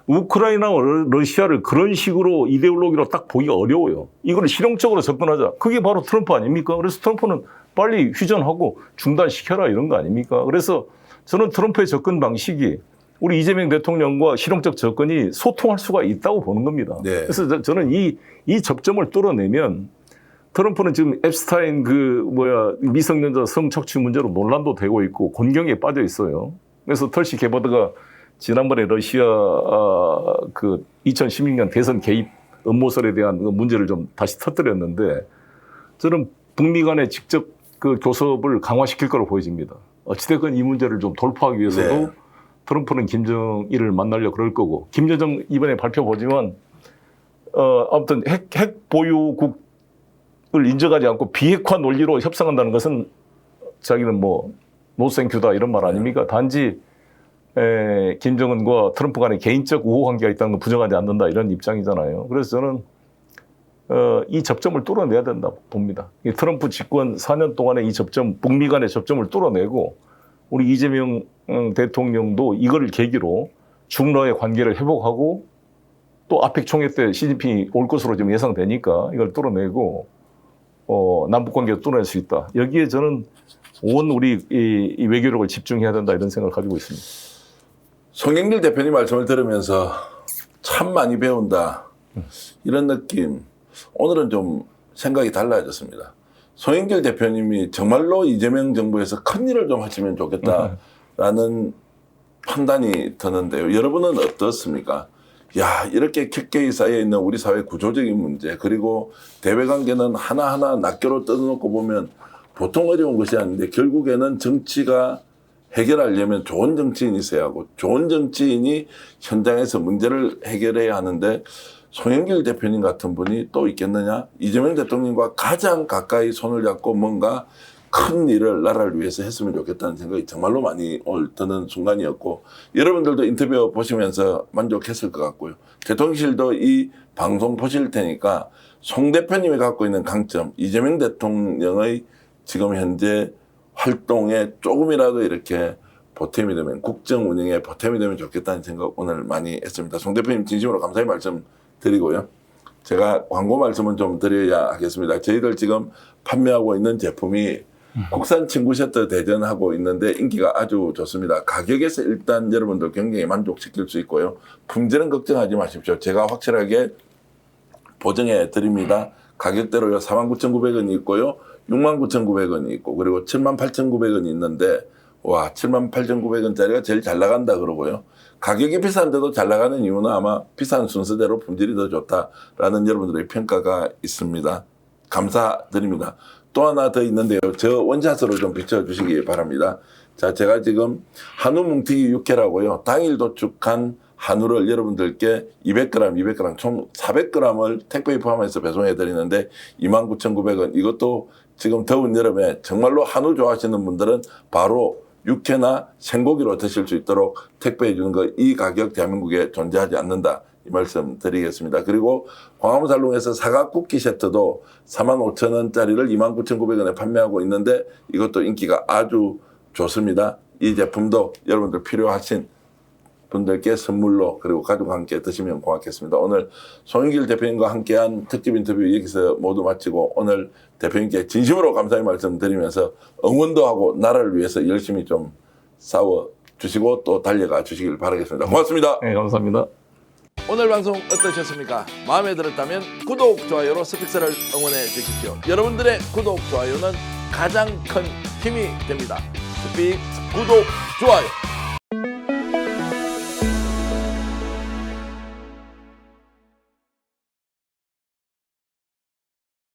우크라이나와 러시아를 그런 식으로 이데올로기로 딱 보기가 어려워요. 이걸 실용적으로 접근하자. 그게 바로 트럼프 아닙니까? 그래서 트럼프는 빨리 휴전하고 중단시켜라 이런 거 아닙니까? 그래서 저는 트럼프의 접근 방식이 우리 이재명 대통령과 실용적 접근이 소통할 수가 있다고 보는 겁니다. 네. 그래서 저는 이 접점을 뚫어내면 트럼프는 지금 앱스타인 미성년자 성착취 문제로 논란도 되고 있고 곤경에 빠져 있어요. 그래서 털시 게버드가 지난번에 러시아 2016년 대선 개입 음모설에 대한 그 문제를 좀 다시 터뜨렸는데 저는 북미 간의 직접 그 교섭을 강화시킬 거로 보여집니다. 어찌됐건 이 문제를 좀 돌파하기 위해서도 네. 트럼프는 김정일을 만나려고 그럴 거고 김여정 이번에 발표 보지만 아무튼 핵 보유국을 인정하지 않고 비핵화 논리로 협상한다는 것은 자기는 뭐 노생큐다 이런 말 아닙니까? 단지 김정은과 트럼프 간의 개인적 우호 관계가 있다는 걸 부정하지 않는다 이런 입장이잖아요. 그래서 저는 이 접점을 뚫어내야 된다 봅니다. 이 트럼프 집권 4년 동안의 이 접점, 북미 간의 접점을 뚫어내고 우리 이재명 대통령도 이걸 계기로 중러의 관계를 회복하고 또 아펙 총회 때 시진핑이 올 것으로 지금 예상되니까 이걸 뚫어내고 남북관계를 뚫어낼 수 있다. 여기에 저는 온 우리 이 외교력을 집중해야 된다 이런 생각을 가지고 있습니다. 송영길 대표님 말씀을 들으면서 참 많이 배운다 이런 느낌. 오늘은 좀 생각이 달라졌습니다. 송영길 대표님이 정말로 이재명 정부에서 큰 일을 좀 하시면 좋겠다라는 판단이 드는데요. 여러분은 어떻습니까? 야, 이렇게 객계에 쌓여 있는 우리 사회 구조적인 문제, 그리고 대외 관계는 하나하나 낱개로 뜯어놓고 보면 보통 어려운 것이 아닌데 결국에는 정치가 해결하려면 좋은 정치인이 있어야 하고 좋은 정치인이 현장에서 문제를 해결해야 하는데 송영길 대표님 같은 분이 또 있겠느냐? 이재명 대통령과 가장 가까이 손을 잡고 뭔가 큰 일을 나라를 위해서 했으면 좋겠다는 생각이 정말로 많이 오늘 드는 순간이었고, 여러분들도 인터뷰 보시면서 만족했을 것 같고요. 대통령실도 이 방송 보실 테니까 송 대표님이 갖고 있는 강점, 이재명 대통령의 지금 현재 활동에 조금이라도 이렇게 보탬이 되면, 국정 운영에 보탬이 되면 좋겠다는 생각 오늘 많이 했습니다. 송 대표님 진심으로 감사의 말씀 드리고요. 제가 광고 말씀은 좀 드려야 하겠습니다. 저희들 지금 판매하고 있는 제품이 국산 친구 셔터 대전하고 있는데 인기가 아주 좋습니다. 가격에서 일단 여러분들 굉장히 만족시킬 수 있고요. 품질은 걱정하지 마십시오. 제가 확실하게 보증해 드립니다. 가격대로요. 49,900원이 있고요. 69,900원이 있고, 그리고 78,900원이 있는데, 와, 78,900원짜리가 제일 잘 나간다 그러고요. 가격이 비싼데도 잘 나가는 이유는 아마 비싼 순서대로 품질이 더 좋다라는 여러분들의 평가가 있습니다. 감사드립니다. 또 하나 더 있는데요. 저 원샷으로 좀 비춰주시기 바랍니다. 자, 제가 지금 한우 뭉티기 육회라고요. 당일 도축한 한우를 여러분들께 200g 총 400g을 택배에 포함해서 배송해 드리는데 29,900원. 이것도 지금 더운 여름에 정말로 한우 좋아하시는 분들은 바로 육회나 생고기로 드실 수 있도록 택배해 주는 거, 이 가격 대한민국에 존재하지 않는다. 이 말씀 드리겠습니다. 그리고 광화문살롱에서 사각 쿠키 세트도 45,000원짜리를 29,900원에 판매하고 있는데 이것도 인기가 아주 좋습니다. 이 제품도 여러분들 필요하신 분들께 선물로, 그리고 가족과 함께 드시면 고맙겠습니다. 오늘 송영길 대표님과 함께한 특집 인터뷰 여기서 모두 마치고, 오늘 대표님께 진심으로 감사의 말씀 드리면서 응원도 하고 나라를 위해서 열심히 좀 싸워 주시고 또 달려가 주시길 바라겠습니다. 고맙습니다. 네, 감사합니다. 오늘 방송 어떠셨습니까? 마음에 들었다면 구독, 좋아요로 스픽스를 응원해 주십시오. 여러분들의 구독, 좋아요는 가장 큰 힘이 됩니다. 스픽스 구독, 좋아요.